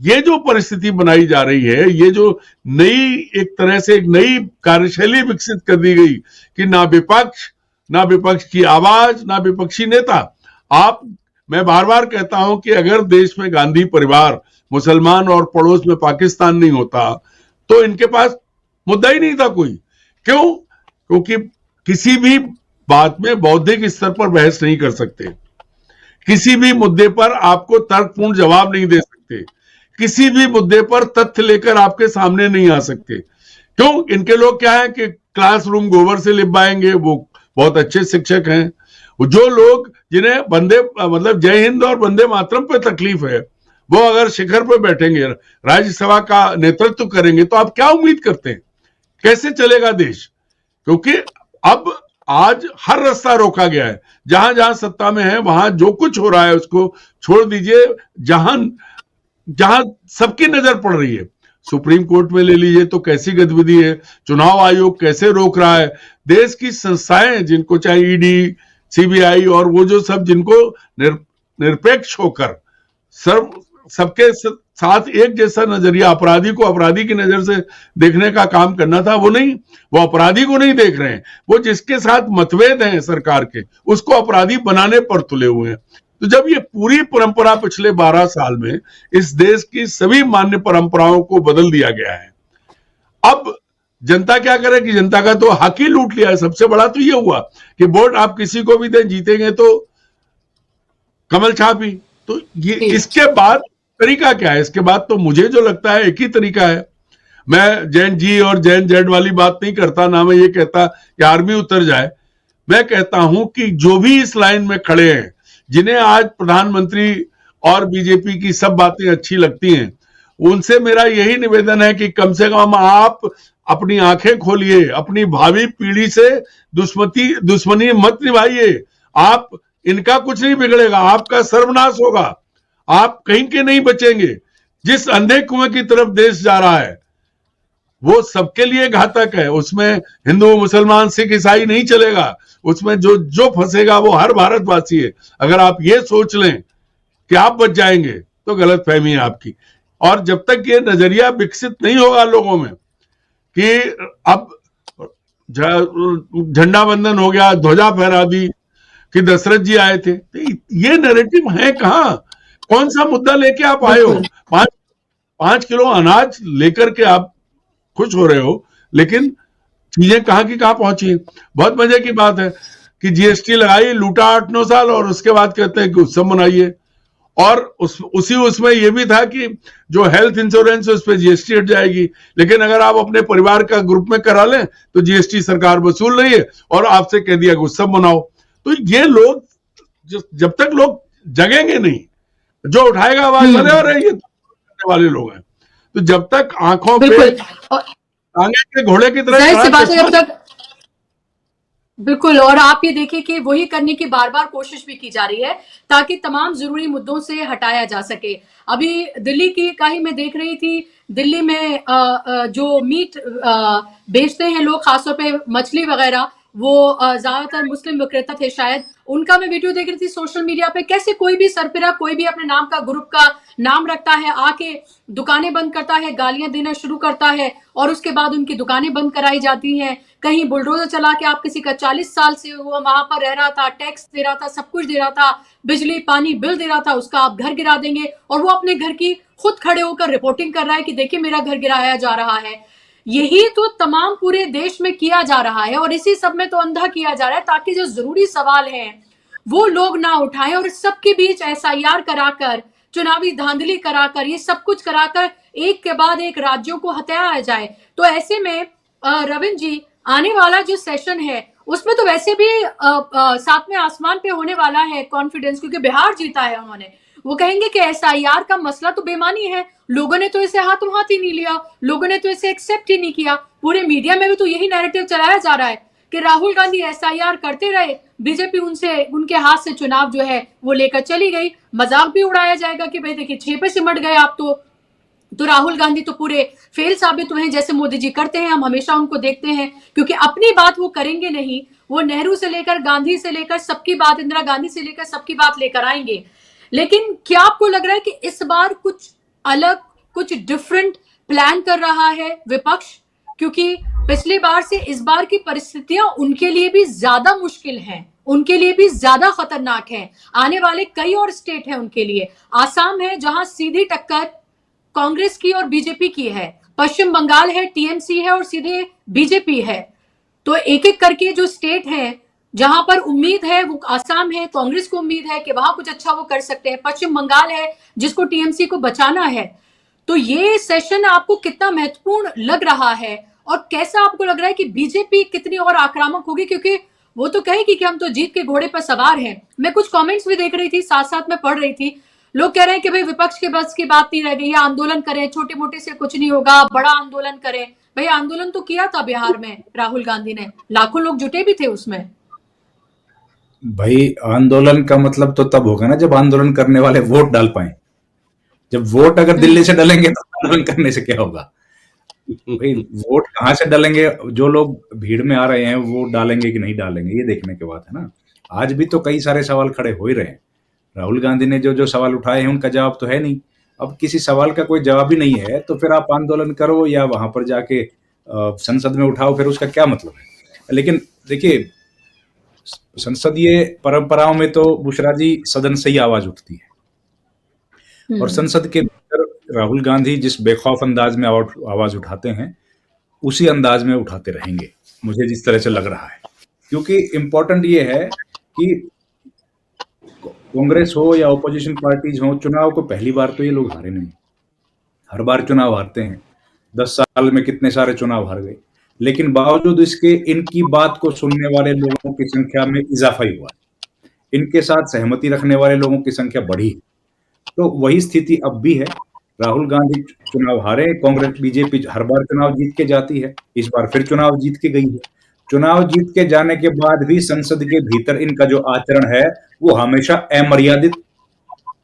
ये जो परिस्थिति बनाई जा रही है, ये जो नई एक तरह से एक नई कार्यशैली विकसित कर दी गई कि ना विपक्ष की आवाज, ना विपक्षी नेता। मैं बार बार कहता हूं कि अगर देश में गांधी परिवार, मुसलमान और पड़ोस में पाकिस्तान नहीं होता तो इनके पास मुद्दा ही नहीं था कोई। क्यों? क्योंकि किसी भी बात में बौद्धिक स्तर पर बहस नहीं कर सकते, किसी भी मुद्दे पर आपको तर्कपूर्ण जवाब नहीं दे सकते, किसी भी मुद्दे पर तथ्य लेकर आपके सामने नहीं आ सकते। क्यों? इनके लोग क्या है कि क्लासरूम गोबर से लिपवाएंगे, वो बहुत अच्छे शिक्षक हैं। जो लोग जिन्हें मतलब जय हिंद और वंदे मातरम पे तकलीफ है, वो अगर शिखर पे बैठेंगे, राज्यसभा का नेतृत्व करेंगे, तो आप क्या उम्मीद करते हैं? कैसे चलेगा देश? क्योंकि अब आज हर रास्ता रोका गया है। जहां जहां सत्ता में है वहां जो कुछ हो रहा है उसको छोड़ दीजिए। जहां सबकी नजर पड़ रही है, सुप्रीम कोर्ट में ले लीजिए तो कैसी गतिविधि है, चुनाव आयोग कैसे रोक रहा है, देश की संस्थाएं जिनको चाहे ईडी, सीबीआई और वो जो सब जिनको निरपेक्ष होकर सबके साथ एक जैसा नजरिया, अपराधी को अपराधी की नजर से देखने का काम करना था, वो अपराधी को नहीं देख रहे हैं। वो जिसके साथ मतभेद हैं सरकार के, उसको अपराधी बनाने पर तुले हुए हैं। तो जब ये पूरी परंपरा पिछले 12 साल में इस देश की सभी मान्य परंपराओं को बदल दिया गया है, अब जनता क्या करे कि जनता का तो हक ही लूट लिया है। सबसे बड़ा तो ये हुआ कि वोट आप किसी को भी दें, जीतेंगे तो कमल छाप ही। तो ये इसके बाद तरीका क्या है? इसके बाद तो मुझे जो लगता है एक ही तरीका है। मैं जैन जी और जैन जेड वाली बात नहीं करता, ना मैं ये कहता कि आर्मी उतर जाए। मैं कहता हूं कि जो भी इस लाइन में खड़े हैं, जिन्हें आज प्रधानमंत्री और बीजेपी की सब बातें अच्छी लगती हैं, उनसे मेरा यही निवेदन है कि कम से कम आप अपनी आंखें खोलिए, अपनी भावी पीढ़ी से दुश्मनी मत निभाइए। आप इनका कुछ नहीं बिगड़ेगा, आपका सर्वनाश होगा, आप कहीं के नहीं बचेंगे। जिस अंधे कुएं की तरफ देश जा रहा है वो सबके लिए घातक है। उसमें हिंदू, मुसलमान, सिख, ईसाई नहीं चलेगा। उसमें जो फंसेगा वो हर भारतवासी है। अगर आप ये सोच लें कि आप बच जाएंगे तो गलत फहमी है आपकी। और जब तक ये नजरिया विकसित नहीं होगा लोगों में कि अब झंडा वंदन हो गया, ध्वजा फहरा दी कि दशरथ जी आए थे, तो ये नैरेटिव है कहां? कौन सा मुद्दा लेके आप आए हो? 5 किलो अनाज लेकर के आप खुश हो रहे हो, लेकिन चीजें कहां की कहां पहुंची। बहुत मजे की बात है कि जीएसटी लगाई, लूटा 8-9 साल, और उसके बाद कहते हैं कि उत्सव मनाइए। और उसमें यह भी था कि जो हेल्थ इंश्योरेंस है उस पर जीएसटी हट जाएगी, लेकिन अगर आप अपने परिवार का ग्रुप में करा लें तो जीएसटी सरकार वसूल रही है और आपसे कह दिया कि उत्सव मनाओ। तो ये लोग जब तक लोग जगेंगे नहीं, जो उठाएगा आवाज वाले और ये करने वाले लोग हैं, तो जब तक आंखों पे आगे के घोड़े की तरह बिल्कुल। और आप ये देखिए कि वही करने की बार बार कोशिश भी की जा रही है ताकि तमाम जरूरी मुद्दों से हटाया जा सके। अभी दिल्ली की का ही मैं देख रही थी, दिल्ली में जो मीट बेचते हैं लोग, खासतौर पे मछली वगैरह, वो ज्यादातर मुस्लिम विक्रेता थे शायद, उनका मैं वीडियो देख रही थी सोशल मीडिया पे। कैसे कोई भी सरपिरा, कोई भी अपने नाम का ग्रुप का नाम रखता है, आके दुकानें बंद करता है, गालियां देना शुरू करता है, और उसके बाद उनकी दुकानें बंद कराई जाती हैं। कहीं बुलडोजर चला के आप किसी का 40 साल से वो वहां पर रह रहा था, टैक्स दे रहा था, सब कुछ दे रहा था, बिजली पानी बिल दे रहा था, उसका आप घर गिरा देंगे, और वो अपने घर की खुद खड़े होकर रिपोर्टिंग कर रहा है कि देखिए मेरा घर गिराया जा रहा है। यही तो तमाम पूरे देश में किया जा रहा है, और इसी सब में तो अंधा किया जा रहा है ताकि जो जरूरी सवाल हैं वो लोग ना उठाएं, और इस सबके बीच एसआईआर कराकर, चुनावी धांधली कराकर, ये सब कुछ कराकर एक के बाद एक राज्यों को हटाया जाए। तो ऐसे में रविंद्र जी, आने वाला जो सेशन है उसमें तो वैसे भी सातवें आसमान पे होने वाला है कॉन्फिडेंस, क्योंकि बिहार जीता है उन्होंने। वो कहेंगे कि एसआईआर का मसला तो बेमानी है, लोगों ने तो इसे हाथों हाथ ही नहीं लिया, लोगों ने तो इसे एक्सेप्ट ही नहीं किया। पूरे मीडिया में भी तो यही नैरेटिव चलाया जा रहा है कि राहुल गांधी एसआईआर करते रहे, बीजेपी उनके हाथ से चुनाव जो है वो लेकर चली गई। मजाक भी उड़ाया जाएगा कि भाई देखिए 6 पे सिमट गए आप तो राहुल गांधी तो पूरे फेल साबित हुए हैं, जैसे मोदी जी करते हैं, हम हमेशा उनको देखते हैं, क्योंकि अपनी बात वो करेंगे नहीं, वो नेहरू से लेकर गांधी से लेकर सबकी बात, इंदिरा गांधी से लेकर सबकी बात लेकर आएंगे। लेकिन क्या आपको लग रहा है कि इस बार कुछ अलग, कुछ डिफरेंट प्लान कर रहा है विपक्ष? क्योंकि पिछली बार से इस बार की परिस्थितियां उनके लिए भी ज्यादा मुश्किल हैं, उनके लिए भी ज्यादा खतरनाक है। आने वाले कई और स्टेट हैं उनके लिए। आसाम है जहां सीधी टक्कर कांग्रेस की और बीजेपी की है, पश्चिम बंगाल है, टीएमसी है और सीधे बीजेपी है। तो एक एक करके जो स्टेट है जहां पर उम्मीद है, वो आसाम है, कांग्रेस को उम्मीद है कि वहां कुछ अच्छा वो कर सकते हैं, पश्चिम बंगाल है जिसको टीएमसी को बचाना है। तो ये सेशन आपको कितना महत्वपूर्ण लग रहा है और कैसा आपको लग रहा है कि बीजेपी कितनी और आक्रामक होगी? क्योंकि वो तो कहेगी कि हम तो जीत के घोड़े पर सवार हैं। मैं कुछ कमेंट्स भी देख रही थी, साथ साथ में पढ़ रही थी, लोग कह रहे हैं कि भाई विपक्ष के बस की बात नहीं रह गई, या आंदोलन करें, छोटे मोटे से कुछ नहीं होगा, बड़ा आंदोलन करें। भाई आंदोलन तो किया था बिहार में राहुल गांधी ने, लाखों लोग जुटे भी थे उसमें। भाई आंदोलन का मतलब तो तब होगा ना जब आंदोलन करने वाले वोट डाल पाए। जब वोट अगर दिल्ली से डालेंगे तो आंदोलन करने से क्या होगा? भाई वोट कहाँ से डालेंगे? जो लोग भीड़ में आ रहे हैं वो डालेंगे कि नहीं डालेंगे, ये देखने की बात है ना। आज भी तो कई सारे सवाल खड़े हो ही रहे हैं। राहुल गांधी ने जो जो सवाल उठाए हैं उनका जवाब तो है नहीं। अब किसी सवाल का कोई जवाब ही नहीं है तो फिर आप आंदोलन करो या वहां पर जाके संसद में उठाओ, फिर उसका क्या मतलब है? लेकिन देखिए, संसदीय परंपराओं में तो बुशरा जी सदन से ही आवाज उठती है, और संसद के भीतर राहुल गांधी जिस बेखौफ अंदाज में आवाज उठाते हैं उसी अंदाज में उठाते रहेंगे, मुझे जिस तरह से लग रहा है। क्योंकि इम्पोर्टेंट ये है कि कांग्रेस हो या ओपोजिशन पार्टीज हो, चुनाव को पहली बार तो ये लोग हारे नहीं, हर बार चुनाव हारते हैं। 10 साल में कितने सारे चुनाव हार गए, लेकिन बावजूद इसके इनकी बात को सुनने वाले लोगों की संख्या में इजाफा ही हुआ, इनके साथ सहमति रखने वाले लोगों की संख्या बढ़ी। तो वही स्थिति अब भी है। राहुल गांधी चुनाव हारे, कांग्रेस बीजेपी हर बार चुनाव जीत के जाती है, इस बार फिर चुनाव जीत के गई है। चुनाव जीत के जाने के बाद भी संसद के भीतर इनका जो आचरण है वो हमेशा अमर्यादित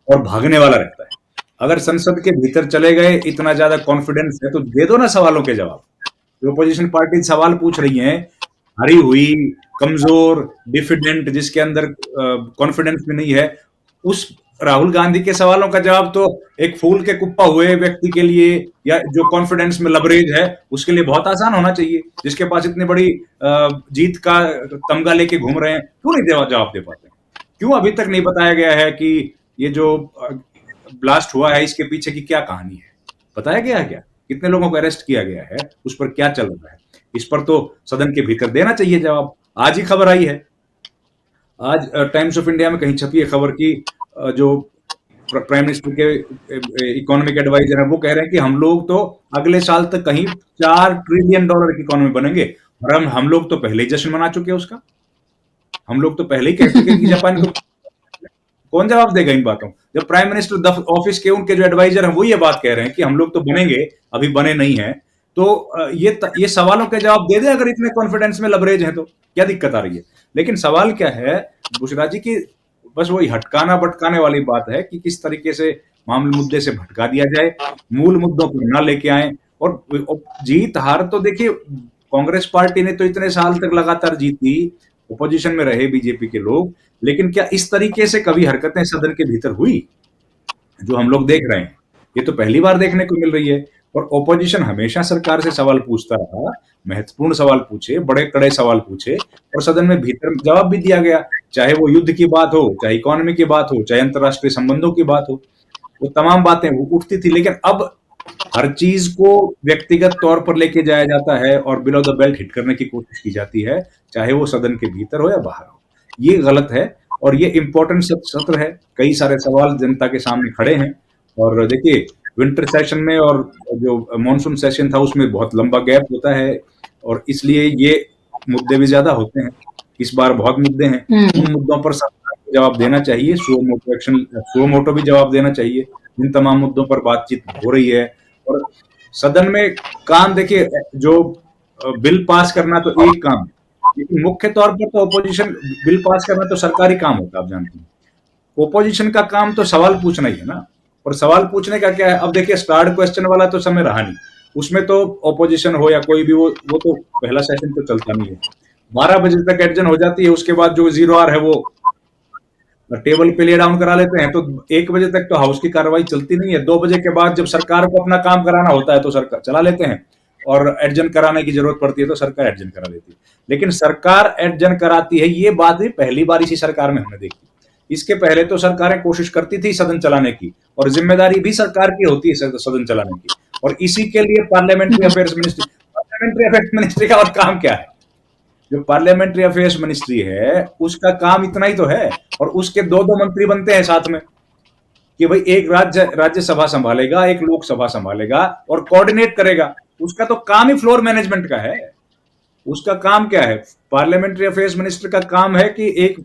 और भागने वाला रहता है। अगर संसद के भीतर चले गए, इतना ज्यादा कॉन्फिडेंस है तो दे दो ना सवालों के जवाब। जो अपोजिशन पार्टी सवाल पूछ रही हैं, हरी हुई, कमजोर, डिफिडेंट, जिसके अंदर कॉन्फिडेंस भी नहीं है, उस राहुल गांधी के सवालों का जवाब तो एक फूल के कुप्पा हुए व्यक्ति के लिए या जो कॉन्फिडेंस में लबरेज है उसके लिए बहुत आसान होना चाहिए। जिसके पास इतनी बड़ी जीत का तमगा लेके घूम रहे हैं, क्यों नहीं जवाब दे पाते? क्यों अभी तक नहीं बताया गया है कि ये जो ब्लास्ट हुआ है इसके पीछे की क्या कहानी है? बताया गया है क्या? कितने लोगों को अरेस्ट किया गया है? उस पर क्या चल रहा है? इस पर तो सदन के भीतर देना चाहिए जवाब। आज ही खबर आई है, आज टाइम्स ऑफ इंडिया में कहीं छपी है खबर की, जो प्राइम मिनिस्टर के इकोनॉमिक एडवाइजर है वो कह रहे हैं कि हम लोग तो अगले साल तक कहीं $4 ट्रिलियन की इकोनॉमी बनेंगे, और हम लोग तो पहले ही जश्न मना चुके हैं उसका। हम लोग तो पहले ही कह चुके हैं कि जापान को कौन जवाब देगा इन बातों? जब प्राइम मिनिस्टर ऑफिस के उनके जो एडवाइजर हैं वो ये बात कह रहे हैं कि हम लोग तो बनेंगे, अभी बने नहीं है, तो ये सवालों के जवाब दे दे। अगर इतने कॉन्फिडेंस में लबरेज है तो क्या दिक्कत आ रही है? लेकिन सवाल क्या है बुशरा जी की, बस वही हटकाना भटकाने वाली बात है कि किस तरीके से मामले मुद्दे से भटका दिया जाए, मूल मुद्दों पर ना लेके आए। और जीत हार तो देखिए, कांग्रेस पार्टी ने तो इतने साल तक लगातार जीती, ओपोजिशन में रहे बीजेपी के लोग, लेकिन क्या इस तरीके से कभी हरकतें सदन के भीतर हुई जो हम लोग देख रहे हैं? ये तो पहली बार देखने को मिल रही है। और ओपोजिशन हमेशा सरकार से सवाल पूछता रहा, महत्वपूर्ण सवाल पूछे, बड़े कड़े सवाल पूछे, और सदन में भीतर जवाब भी दिया गया। चाहे वो युद्ध की बात हो, चाहे इकोनॉमी की बात हो, चाहे अंतर्राष्ट्रीय संबंधों की बात हो, वो तमाम बातें वो उठती थी। लेकिन अब हर चीज को व्यक्तिगत तौर पर लेके जाया जाता है और बिलो द बेल्ट हिट करने की कोशिश की जाती है, चाहे वो सदन के भीतर हो या बाहर हो। ये गलत है और ये इंपॉर्टेंट सत्र है। कई सारे सवाल जनता के सामने खड़े हैं। और देखिए, विंटर सेशन में और जो मॉनसून सेशन था उसमें बहुत लंबा गैप होता है, और इसलिए ये मुद्दे भी ज्यादा होते हैं। इस बार बहुत मुद्दे हैं, उन मुद्दों पर सरकार को जवाब देना चाहिए, सुओ मोटो भी जवाब देना चाहिए। इन तमाम मुद्दों पर बातचीत हो रही है। और सदन में काम, देखिए, जो बिल पास करना तो एक काम है, लेकिन मुख्य तौर पर तो ओपोजिशन बिल पास करना तो सरकारी काम होता है, आप जानते हैं। ओपोजिशन का काम तो सवाल पूछना ही है ना। और सवाल पूछने का क्या है? अब देखिए, स्टार्ट क्वेश्चन वाला तो समय रहा नहीं, उसमें तो ओपोजिशन हो या कोई भी वो तो पहला सेशन तो चलता नहीं है। 12 बजे तक एडजन हो जाती है, उसके बाद जो 0 आवर है वो टेबल पे ले डाउन करा लेते हैं। तो 1 बजे तक तो हाउस की कार्रवाई चलती नहीं है। 2 बजे के बाद जब सरकार को अपना काम कराना होता है तो सरकार चला लेते हैं, और एडजन कराने की जरूरत पड़ती है तो सरकार एडजन करा लेती है। लेकिन सरकार एडजन कराती है, ये बात भी पहली बार इसी सरकार में हमने देखी। इसके पहले तो सरकारें कोशिश करती थी सदन चलाने की, और जिम्मेदारी भी सरकार की होती है सदन चलाने की, और इसी के लिए पार्लियामेंट्री अफेयर्स मिनिस्ट्री का और काम क्या है? जो पार्लियामेंट्री अफेयर्स मिनिस्ट्री है उसका काम इतना ही तो है, और उसके 2-2 मंत्री बनते हैं साथ में, कि भाई एक राज्यसभा संभालेगा, एक लोकसभा संभालेगा और कोऑर्डिनेट करेगा। उसका तो काम ही फ्लोर मैनेजमेंट का है। उसका काम क्या है? पार्लियामेंट्री अफेयर्स मिनिस्टर का काम है कि एक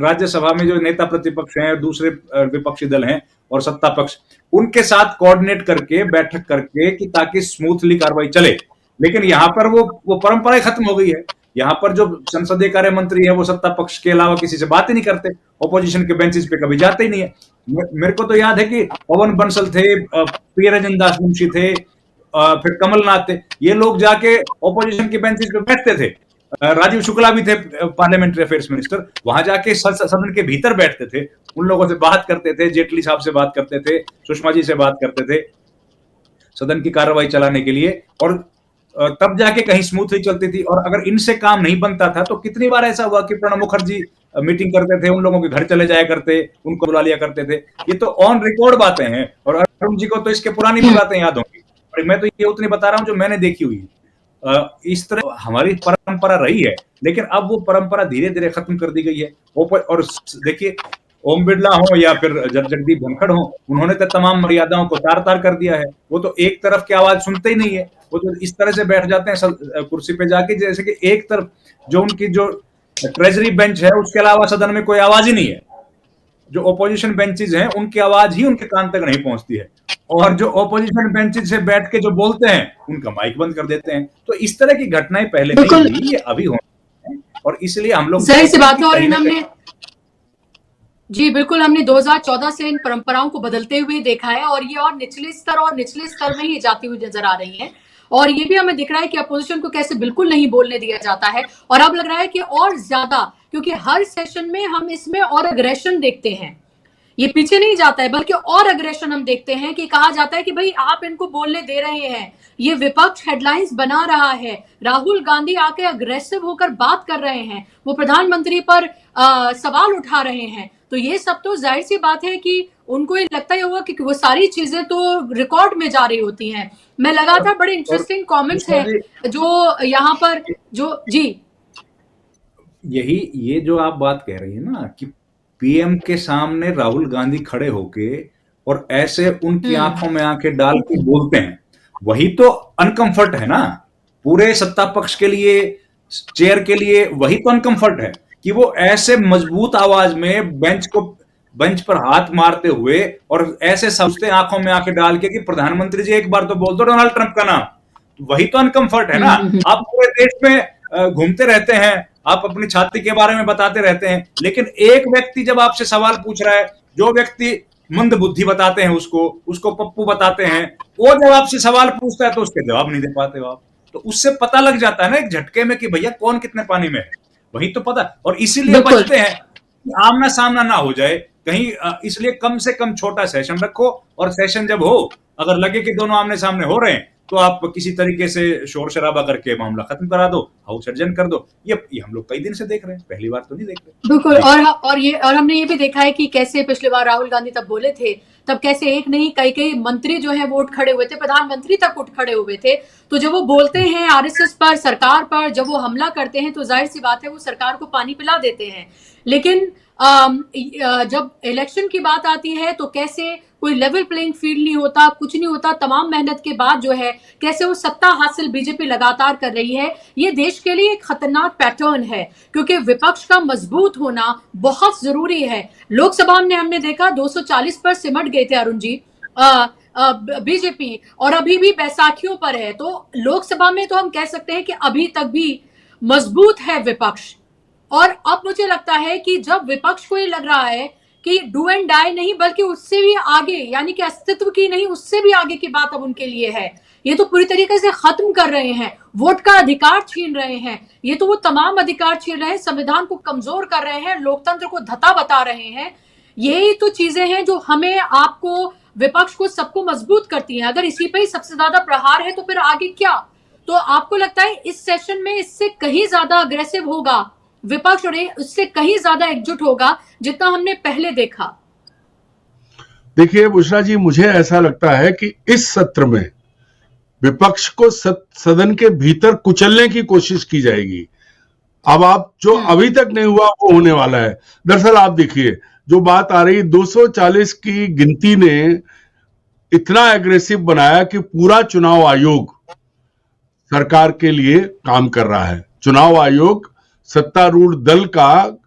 राज्यसभा में जो नेता प्रतिपक्ष हैं, दूसरे विपक्षी दल हैं और सत्ता पक्ष, उनके साथ कोऑर्डिनेट करके बैठक करके, कि ताकि स्मूथली कार्रवाई चले। लेकिन यहाँ पर वो परंपरा ही खत्म हो गई है। यहाँ पर जो संसदीय कार्य मंत्री है वो सत्ता पक्ष के अलावा किसी से बात ही नहीं करते, ओपोजिशन के बेंचेस पे कभी जाते ही नहीं है। मेरे को तो याद है कि पवन बंसल थे, प्रियरंजन दास मुंशी थे, फिर कमलनाथ थे, ये लोग जाके ओपोजिशन के बेंचेस पे बैठते थे। राजीव शुक्ला भी थे पार्लियामेंट्री अफेयर्स मिनिस्टर, वहां जाके सदन के भीतर बैठते थे, उन लोगों से बात करते थे, जेटली साहब से बात करते थे, सुषमा जी से बात करते थे सदन की कार्रवाई चलाने के लिए, और तब जाके कहीं स्मूथली चलती थी। और अगर इनसे काम नहीं बनता था तो कितनी बार ऐसा हुआ कि प्रणब मुखर्जी मीटिंग करते थे, उन लोगों के घर चले जाया करते, उनको बुला लिया करते थे। ये तो ऑन रिकॉर्ड बातें हैं, और अरुण जी को तो इसके पुरानी भी बातें याद होंगी, और मैं तो ये उतनी बता रहा हूं जो मैंने देखी हुई। इस तरह हमारी परंपरा रही है, लेकिन अब वो परंपरा धीरे धीरे खत्म कर दी गई है। और देखिए, ओम बिरला हो या फिर जगदीप धनखड़ हो, उन्होंने तो तमाम मर्यादाओं को तार तार कर दिया है। वो तो एक तरफ की आवाज सुनते ही नहीं है, वो तो इस तरह से बैठ जाते हैं कुर्सी पे जाके, जैसे कि एक तरफ जो उनकी जो ट्रेजरी बेंच है उसके अलावा सदन में कोई आवाज ही नहीं है। जो ओपोजिशन बेंचेस हैं उनकी आवाज ही उनके कान तक नहीं पहुंचती है, और जो ओपोजिशन बेंचेस से बैठ के जो बोलते हैं उनका माइक बंद कर देते हैं। तो इस तरह की घटनाएं पहले नहीं हुई, ये अभी हो रही है, और इसलिए हम लोग जाहिर सी बात है। और हमने जी बिल्कुल, हमने 2014 से इन परंपराओं को बदलते हुए देखा है, और ये और निचले स्तर में ही जाती हुई नजर आ रही है। और ये भी हमें दिख रहा है कि अपोजिशन को कैसे बिल्कुल नहीं बोलने दिया जाता है, और अब लग रहा है कि और ज्यादा, क्योंकि हर सेशन में हम इसमें और अग्रेशन देखते हैं। ये पीछे नहीं जाता है, बल्कि और अग्रेशन हम देखते हैं कि कहा जाता है कि भाई आप इनको बोलने दे रहे हैं, ये विपक्ष हेडलाइंस बना रहा है, राहुल गांधी आके अग्रेसिव होकर बात कर रहे हैं, वो प्रधानमंत्री पर सवाल उठा रहे हैं। तो ये सब तो जाहिर सी बात है कि उनको ये लगता ही होगा कि वो सारी चीजें तो रिकॉर्ड में जा रही होती हैं। मैं लगातार बड़े इंटरेस्टिंग कमेंट्स हैं जो यहाँ पर जो जी ये जो आप बात कह रही है ना, कि पीएम के सामने राहुल गांधी खड़े होके और ऐसे उनकी आंखों में आंखें डाल के बोलते हैं, वही तो अनकंफर्ट है ना पूरे सत्ता पक्ष के लिए, चेयर के लिए। वही तो अनकंफर्ट है कि वो ऐसे मजबूत आवाज में बेंच पर हाथ मारते हुए और ऐसे सोचते आंखों में आंखें डाल के कि प्रधानमंत्री जी एक बार तो बोल दो डोनाल्ड ट्रंप का नाम। वही तो अनकंफर्ट है ना। आप पूरे देश में घूमते रहते हैं, आप अपनी छाती के बारे में बताते रहते हैं, लेकिन एक व्यक्ति जब आपसे सवाल पूछ रहा है, जो व्यक्ति मंद बुद्धि बताते हैं उसको पप्पू बताते हैं, वो जब आपसे सवाल पूछता है तो उसके जवाब नहीं दे पाते हो आप। तो उससे पता लग जाता है ना एक झटके में कि भैया कौन कितने पानी में है, वही तो पता। और इसीलिए बचते हैं कि आमना सामना ना हो जाए कहीं, इसलिए कम से कम छोटा सेशन रखो, और सेशन जब हो अगर लगे कि दोनों आमने सामने हो रहे हैं तो आप किसी तरीके से शोर शराबा करके मामला खत्म करा दो, हाउस एडजर्न कर दो। ये हम लोग कई दिन से देख रहे हैं, पहली बार तो नहीं देख रहे। बिल्कुल। और हमने ये भी देखा है कि कैसे पिछली बार राहुल गांधी तब बोले थे, तब कैसे एक नहीं कई मंत्री जो है वो उठ खड़े हुए थे, प्रधानमंत्री तक उठ खड़े हुए थे। तो जब वो बोलते हैं आरएसएस पर, सरकार पर, जब वो हमला करते हैं तो जाहिर सी बात है वो सरकार को पानी पिला देते हैं। लेकिन जब इलेक्शन की बात आती है तो कैसे कोई लेवल प्लेइंग फील्ड नहीं होता, कुछ नहीं होता। तमाम मेहनत के बाद जो है कैसे वो सत्ता हासिल बीजेपी लगातार कर रही है, ये देश के लिए एक खतरनाक पैटर्न है, क्योंकि विपक्ष का मजबूत होना बहुत जरूरी है। लोकसभा में हमने देखा 240 पर सिमट गए थे अरुण जी बीजेपी, और अभी भी बैसाखियों पर है। तो लोकसभा में तो हम कह सकते हैं कि अभी तक भी मजबूत है विपक्ष। और अब मुझे लगता है कि जब विपक्ष को ये लग रहा है कि डू एंड डाई नहीं बल्कि उससे भी आगे, यानी कि अस्तित्व की नहीं उससे भी आगे की बात अब उनके लिए है। ये तो पूरी तरीके से खत्म कर रहे हैं, वोट का अधिकार छीन रहे हैं, ये तो वो तमाम अधिकार छीन रहे हैं, संविधान को कमजोर कर रहे हैं, लोकतंत्र को धता बता रहे हैं। यही तो चीजें हैं जो हमें, आपको, विपक्ष को, सबको मजबूत करती हैं। अगर इसी पे ही सबसे ज्यादा प्रहार है तो फिर आगे क्या? तो आपको लगता है इस सेशन में इससे कहीं ज्यादा अग्रेसिव होगा विपक्ष और उससे कहीं ज्यादा एकजुट होगा जितना हमने पहले देखा? देखिए बुशरा जी, मुझे ऐसा लगता है कि इस सत्र में विपक्ष को सदन के भीतर कुचलने की कोशिश की जाएगी। अब आप जो अभी तक नहीं हुआ वो होने वाला है। दरअसल आप देखिए, जो बात आ रही 240 की गिनती ने इतना एग्रेसिव बनाया कि पूरा चुनाव आयोग सरकार के लिए काम कर रहा है। चुनाव आयोग सत्तारूढ़ दल का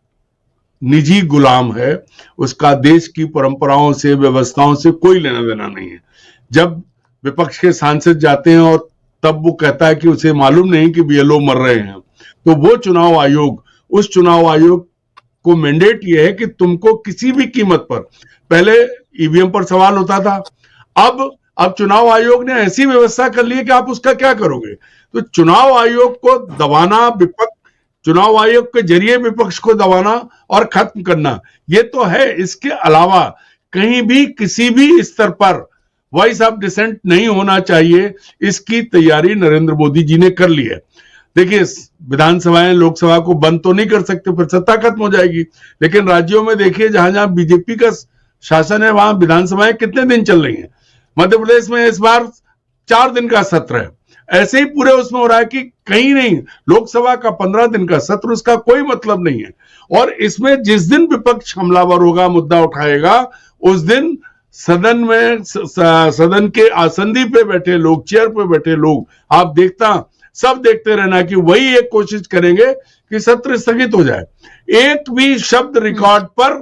निजी गुलाम है, उसका देश की परंपराओं से, व्यवस्थाओं से कोई लेना देना नहीं है। जब विपक्ष के सांसद जाते हैं और तब वो कहता है कि उसे मालूम नहीं कि बीएलओ मर रहे हैं, तो वो चुनाव आयोग, उस चुनाव आयोग को मैंडेट ये है कि तुमको किसी भी कीमत पर, पहले ईवीएम पर सवाल होता था, अब चुनाव आयोग ने ऐसी व्यवस्था कर ली है कि आप उसका क्या करोगे। तो चुनाव आयोग को दबाना, चुनाव आयोग के जरिए विपक्ष को दबाना और खत्म करना, ये तो है। इसके अलावा कहीं भी किसी भी स्तर पर वॉइस ऑफ डिसेंट नहीं होना चाहिए, इसकी तैयारी नरेंद्र मोदी जी ने कर ली है। देखिए, विधानसभाएं, लोकसभा को बंद तो नहीं कर सकते, फिर सत्ता खत्म हो जाएगी, लेकिन राज्यों में देखिए जहां जहां बीजेपी का शासन है वहां विधानसभाएं कितने दिन चल रही हैं। मध्य प्रदेश में इस बार 4 दिन का सत्र है। ऐसे ही पूरे उसमें हो रहा है कि कहीं नहीं, लोकसभा का 15 दिन का सत्र, उसका कोई मतलब नहीं है। और इसमें जिस दिन विपक्ष हमलावर होगा, मुद्दा उठाएगा, उस दिन सदन में, सदन के आसंदी पे बैठे लोग, चेयर पे बैठे लोग, आप सब देखते रहना कि वही एक कोशिश करेंगे कि सत्र स्थगित हो जाए। एक भी शब्द रिकॉर्ड पर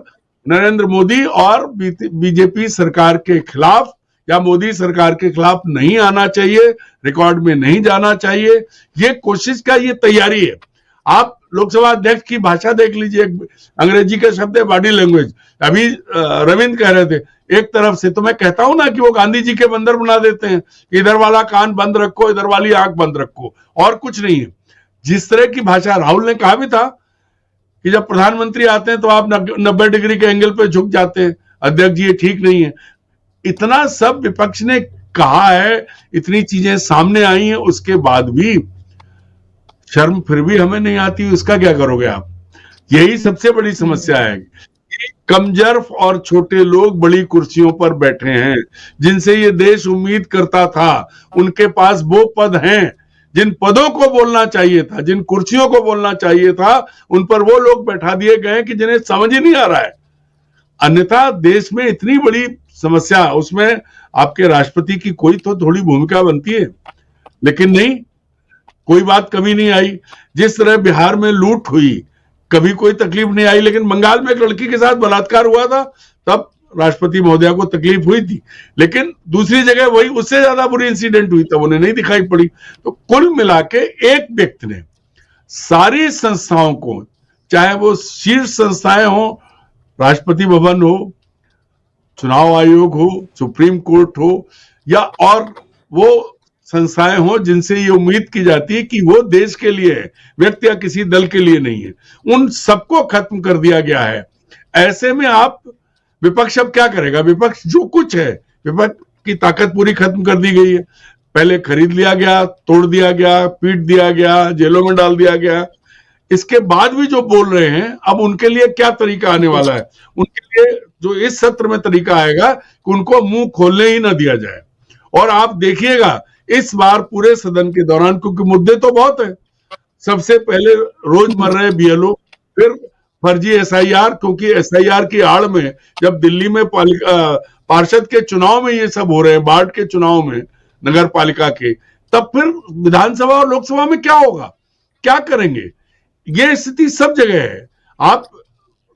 नरेंद्र मोदी और बीजेपी सरकार के खिलाफ या मोदी सरकार के खिलाफ नहीं आना चाहिए, रिकॉर्ड में नहीं जाना चाहिए। ये कोशिश का, ये तैयारी है। आप लोकसभा अध्यक्ष की भाषा देख लीजिए, अंग्रेजी का शब्द है बॉडी लैंग्वेज। अभी रविंद्र कह रहे थे, एक तरफ से तो मैं कहता हूं ना कि वो गांधी जी के बंदर बना देते हैं, इधर वाला कान बंद रखो, इधर वाली आंख बंद रखो, और कुछ नहीं है। जिस तरह की भाषा, राहुल ने कहा भी था कि जब प्रधानमंत्री आते हैं तो आप 90 डिग्री के एंगल पे झुक जाते हैं, अध्यक्ष जी ये ठीक नहीं है। इतना सब विपक्ष ने कहा है, इतनी चीजें सामने आई हैं, उसके बाद भी शर्म फिर भी हमें नहीं आती, उसका क्या करोगे आप? यही सबसे बड़ी समस्या है कि कमजोर और छोटे लोग बड़ी कुर्सियों पर बैठे हैं, जिनसे ये देश उम्मीद करता था। उनके पास वो पद हैं, जिन पदों को बोलना चाहिए था, जिन कुर्सियों को बोलना चाहिए था, उन पर वो लोग बैठा दिए गए कि जिन्हें समझ ही नहीं आ रहा है। अन्यथा देश में इतनी बड़ी समस्या, उसमें आपके राष्ट्रपति की कोई तो थोड़ी भूमिका बनती है, लेकिन नहीं, कोई बात कभी नहीं आई। जिस तरह बिहार में लूट हुई, कभी कोई तकलीफ नहीं आई, लेकिन बंगाल में एक लड़की के साथ बलात्कार हुआ था, तब राष्ट्रपति महोदया को तकलीफ हुई थी। लेकिन दूसरी जगह वही उससे ज्यादा बुरी इंसिडेंट हुई, तब उन्हें नहीं दिखाई पड़ी। तो कुल मिला के एक व्यक्ति ने सारी संस्थाओं को, चाहे वो शीर्ष संस्थाएं हो, राष्ट्रपति भवन हो, चुनाव आयोग हो, सुप्रीम कोर्ट हो, या और वो संस्थाएं हो जिनसे ये उम्मीद की जाती है कि वो देश के लिए है, व्यक्ति या किसी दल के लिए नहीं है, उन सबको खत्म कर दिया गया है। ऐसे में आप, विपक्ष अब क्या करेगा? विपक्ष जो कुछ है, विपक्ष की ताकत पूरी खत्म कर दी गई है। पहले खरीद लिया गया, तोड़ दिया गया, पीट दिया गया, जेलों में डाल दिया गया। इसके बाद भी जो बोल रहे हैं, अब उनके लिए क्या तरीका आने वाला है? उनके लिए जो इस सत्र में तरीका आएगा कि उनको मुंह खोलने ही ना दिया जाए। और आप देखिएगा इस बार पूरे सदन के दौरान, क्योंकि मुद्दे तो बहुत है, सबसे पहले रोज मर रहे बीएलओ, फिर फर्जी एसआईआर, क्योंकि एसआईआर की आड़ में जब दिल्ली में पार्षद के चुनाव में ये सब हो रहे हैं, वार्ड के चुनाव में, नगर पालिका के, तब फिर विधानसभा और लोकसभा में क्या होगा, क्या करेंगे? ये स्थिति सब जगह है। आप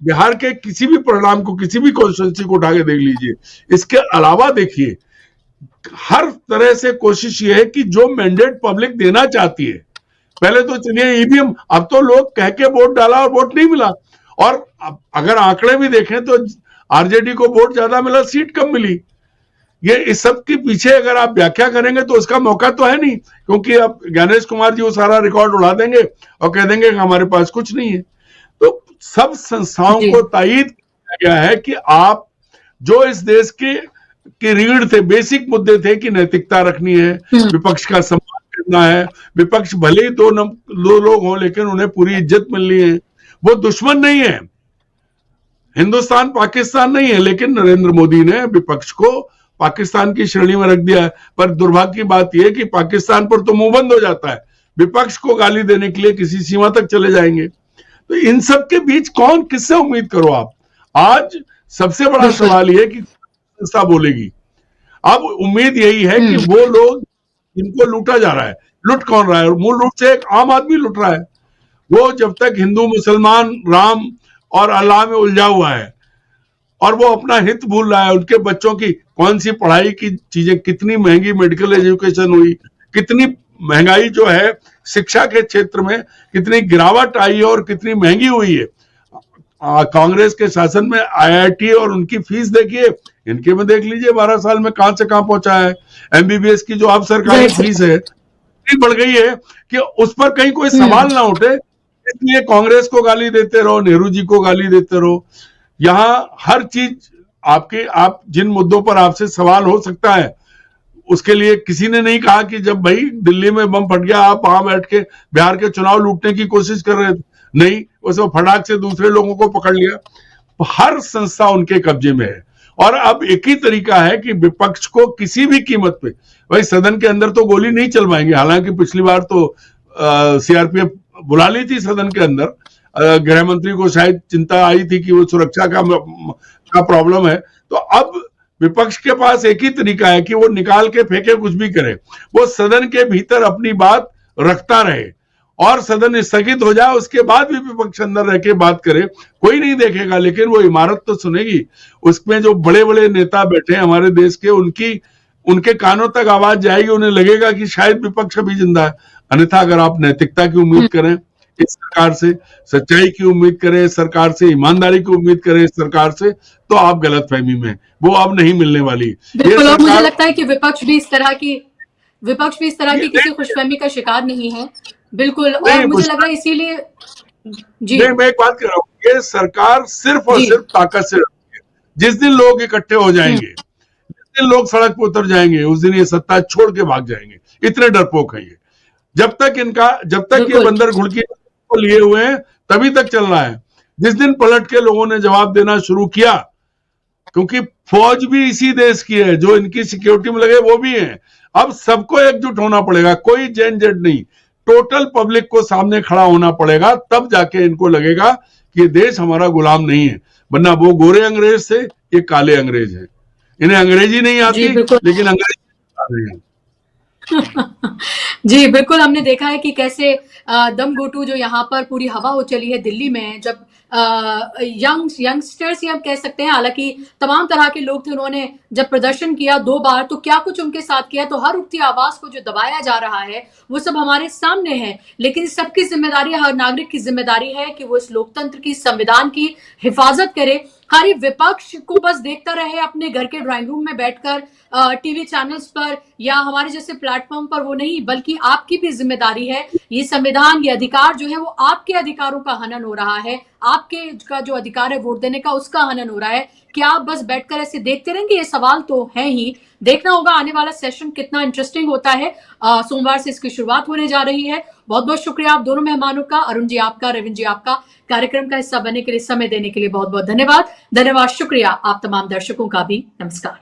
बिहार के किसी भी परिणाम को, किसी भी कॉन्स्टिट्यूंसी को उठा के देख लीजिए। इसके अलावा देखिए, हर तरह से कोशिश ये है कि जो मैंडेट पब्लिक देना चाहती है, पहले तो चलिए ईवीएम, अब तो लोग कह के वोट डाला और वोट नहीं मिला। और अगर आंकड़े भी देखें तो आरजेडी को वोट ज्यादा मिला, सीट कम मिली। ये इस सब के पीछे अगर आप व्याख्या करेंगे तो उसका मौका तो है नहीं, क्योंकि अब ज्ञानेश कुमार जी वो सारा रिकॉर्ड उड़ा देंगे और कह देंगे कि हमारे पास कुछ नहीं है। तो सब संस्थाओं को तायीद किया गया है कि आप जो इस देश के रीढ़ थे, बेसिक मुद्दे थे कि नैतिकता रखनी है, विपक्ष का सम्मान करना है, विपक्ष भले ही दो लोग हों लेकिन उन्हें पूरी इज्जत मिलनी है, वो दुश्मन नहीं है, हिंदुस्तान पाकिस्तान नहीं है। लेकिन नरेंद्र मोदी ने विपक्ष को पाकिस्तान की श्रेणी में रख दिया है। पर दुर्भाग्य की बात यह है कि पाकिस्तान पर तो मुंह बंद हो जाता है, विपक्ष को गाली देने के लिए किसी सीमा तक चले जाएंगे। तो इन सब के बीच कौन, किससे उम्मीद करो आप? आज सबसे बड़ा सवाल यह है कि संस्था बोलेगी। अब उम्मीद यही है कि वो लोग जिनको लूटा जा रहा है, लुट कौन रहा है? मूल रूप से एक आम आदमी लुट रहा है। वो जब तक हिंदू मुसलमान राम और अल्लाह में उलझा हुआ है और वो अपना हित भूल रहा है, उनके बच्चों की कौन सी पढ़ाई की चीजें, कितनी महंगी मेडिकल एजुकेशन हुई, कितनी महंगाई जो है शिक्षा के क्षेत्र में कितनी गिरावट आई है और कितनी महंगी हुई है। कांग्रेस के शासन में आईआईटी और उनकी फीस देखिए, इनके में देख लीजिए 12 साल में कहां से कहां पहुंचा है। एमबीबीएस की जो अब सरकारी फीस है इतनी बढ़ गई है कि उस पर कहीं कोई सवाल ना उठे, इसलिए कांग्रेस को गाली देते रहो, नेहरू जी को गाली देते रहो। यहां हर चीज आप जिन मुद्दों पर आपसे सवाल हो सकता है, उसके लिए किसी ने नहीं कहा कि जब भाई दिल्ली में बम फट गया आप वहां बैठ के बिहार के चुनाव लूटने की कोशिश कर रहे थे, नहीं, उसमें फटाक से दूसरे लोगों को पकड़ लिया। हर संस्था उनके कब्जे में है और अब एक ही तरीका है कि विपक्ष को किसी भी कीमत पे, भाई सदन के अंदर तो गोली नहीं चलवाएंगे, हालांकि पिछली बार तो सीआरपीएफ बुला ली थी सदन के अंदर, गृह मंत्री को शायद चिंता आई थी कि वो सुरक्षा का प्रॉब्लम है। तो अब विपक्ष के पास एक ही तरीका है कि वो निकाल के फेंके, कुछ भी करे, वो सदन के भीतर अपनी बात रखता रहे और सदन स्थगित हो जाए, उसके बाद भी विपक्ष अंदर रह के बात करे, कोई नहीं देखेगा, लेकिन वो इमारत तो सुनेगी। उसमें जो बड़े बड़े नेता बैठे हैं हमारे देश के, उनके कानों तक आवाज जाएगी, उन्हें लगेगा कि शायद विपक्ष अभी जिंदा है। अन्यथा अगर आप नैतिकता की उम्मीद करें इस सरकार से, सच्चाई की उम्मीद करें सरकार से, ईमानदारी की उम्मीद करें इस सरकार से, तो आप गलतफहमी में, वो अब नहीं मिलने वाली। बिल्कुल, और मुझे लगता है कि विपक्ष भी इस तरह की किसी खुशफहमी का शिकार नहीं है। बिल्कुल, और मुझे लग रहा है इसीलिए जी नहीं, मैं एक बात कर रहा हूँ, ये सरकार सिर्फ और सिर्फ ताकत से रहती है। जिस दिन लोग इकट्ठे हो जाएंगे, जिस दिन लोग सड़क पर उतर जाएंगे, उस दिन ये सत्ता छोड़ के भाग जाएंगे। इतने डरपोक हैं ये। जब तक ये बंदर घुड़की को लिए हुए हैं तभी तक चल रहा है। जिस दिन पलट के लोगों ने जवाब देना शुरू किया, क्योंकि फौज भी इसी देश की है, जो इनकी सिक्योरिटी में लगे वो भी है। अब सबको एकजुट होना पड़ेगा, कोई जैन जेड नहीं, टोटल पब्लिक को सामने खड़ा होना पड़ेगा, तब जाके इनको लगेगा कि ये देश हमारा गुलाम नहीं है। वरना वो गोरे अंग्रेज थे, ये काले अंग्रेज हैं। इन्हें अंग्रेजी नहीं आती, लेकिन अंग्रेजी आ रहे हैं। जी बिल्कुल, हमने देखा है कि कैसे दम घोटू जो यहाँ पर पूरी हवा हो चली है दिल्ली में, जब यंगस्टर्स ही हम कह सकते हैं, हालांकि तमाम तरह के लोग थे, उन्होंने जब प्रदर्शन किया 2 बार, तो क्या कुछ उनके साथ किया, तो हर उठती आवाज को जो दबाया जा रहा है वो सब हमारे सामने है। लेकिन सबकी जिम्मेदारी, हर नागरिक की जिम्मेदारी है कि वो इस लोकतंत्र की, संविधान की हिफाजत करे। खाली विपक्ष को बस देखता रहे अपने घर के ड्राइंग रूम में बैठकर टीवी चैनल्स पर या हमारे जैसे प्लेटफॉर्म पर, वो नहीं, बल्कि आपकी भी जिम्मेदारी है। ये संविधान, ये अधिकार जो है वो आपके अधिकारों का हनन हो रहा है, आपके का जो अधिकार है वोट देने का, उसका हनन हो रहा है। क्या आप बस बैठकर ऐसे देखते रहेंगे? ये सवाल तो है ही। देखना होगा आने वाला सेशन कितना इंटरेस्टिंग होता है। सोमवार से इसकी शुरुआत होने जा रही है। बहुत बहुत शुक्रिया आप दोनों मेहमानों का, अरुण जी आपका, रविंद्र जी आपका, कार्यक्रम का हिस्सा बनने के लिए, समय देने के लिए बहुत बहुत धन्यवाद। शुक्रिया आप तमाम दर्शकों का भी। नमस्कार।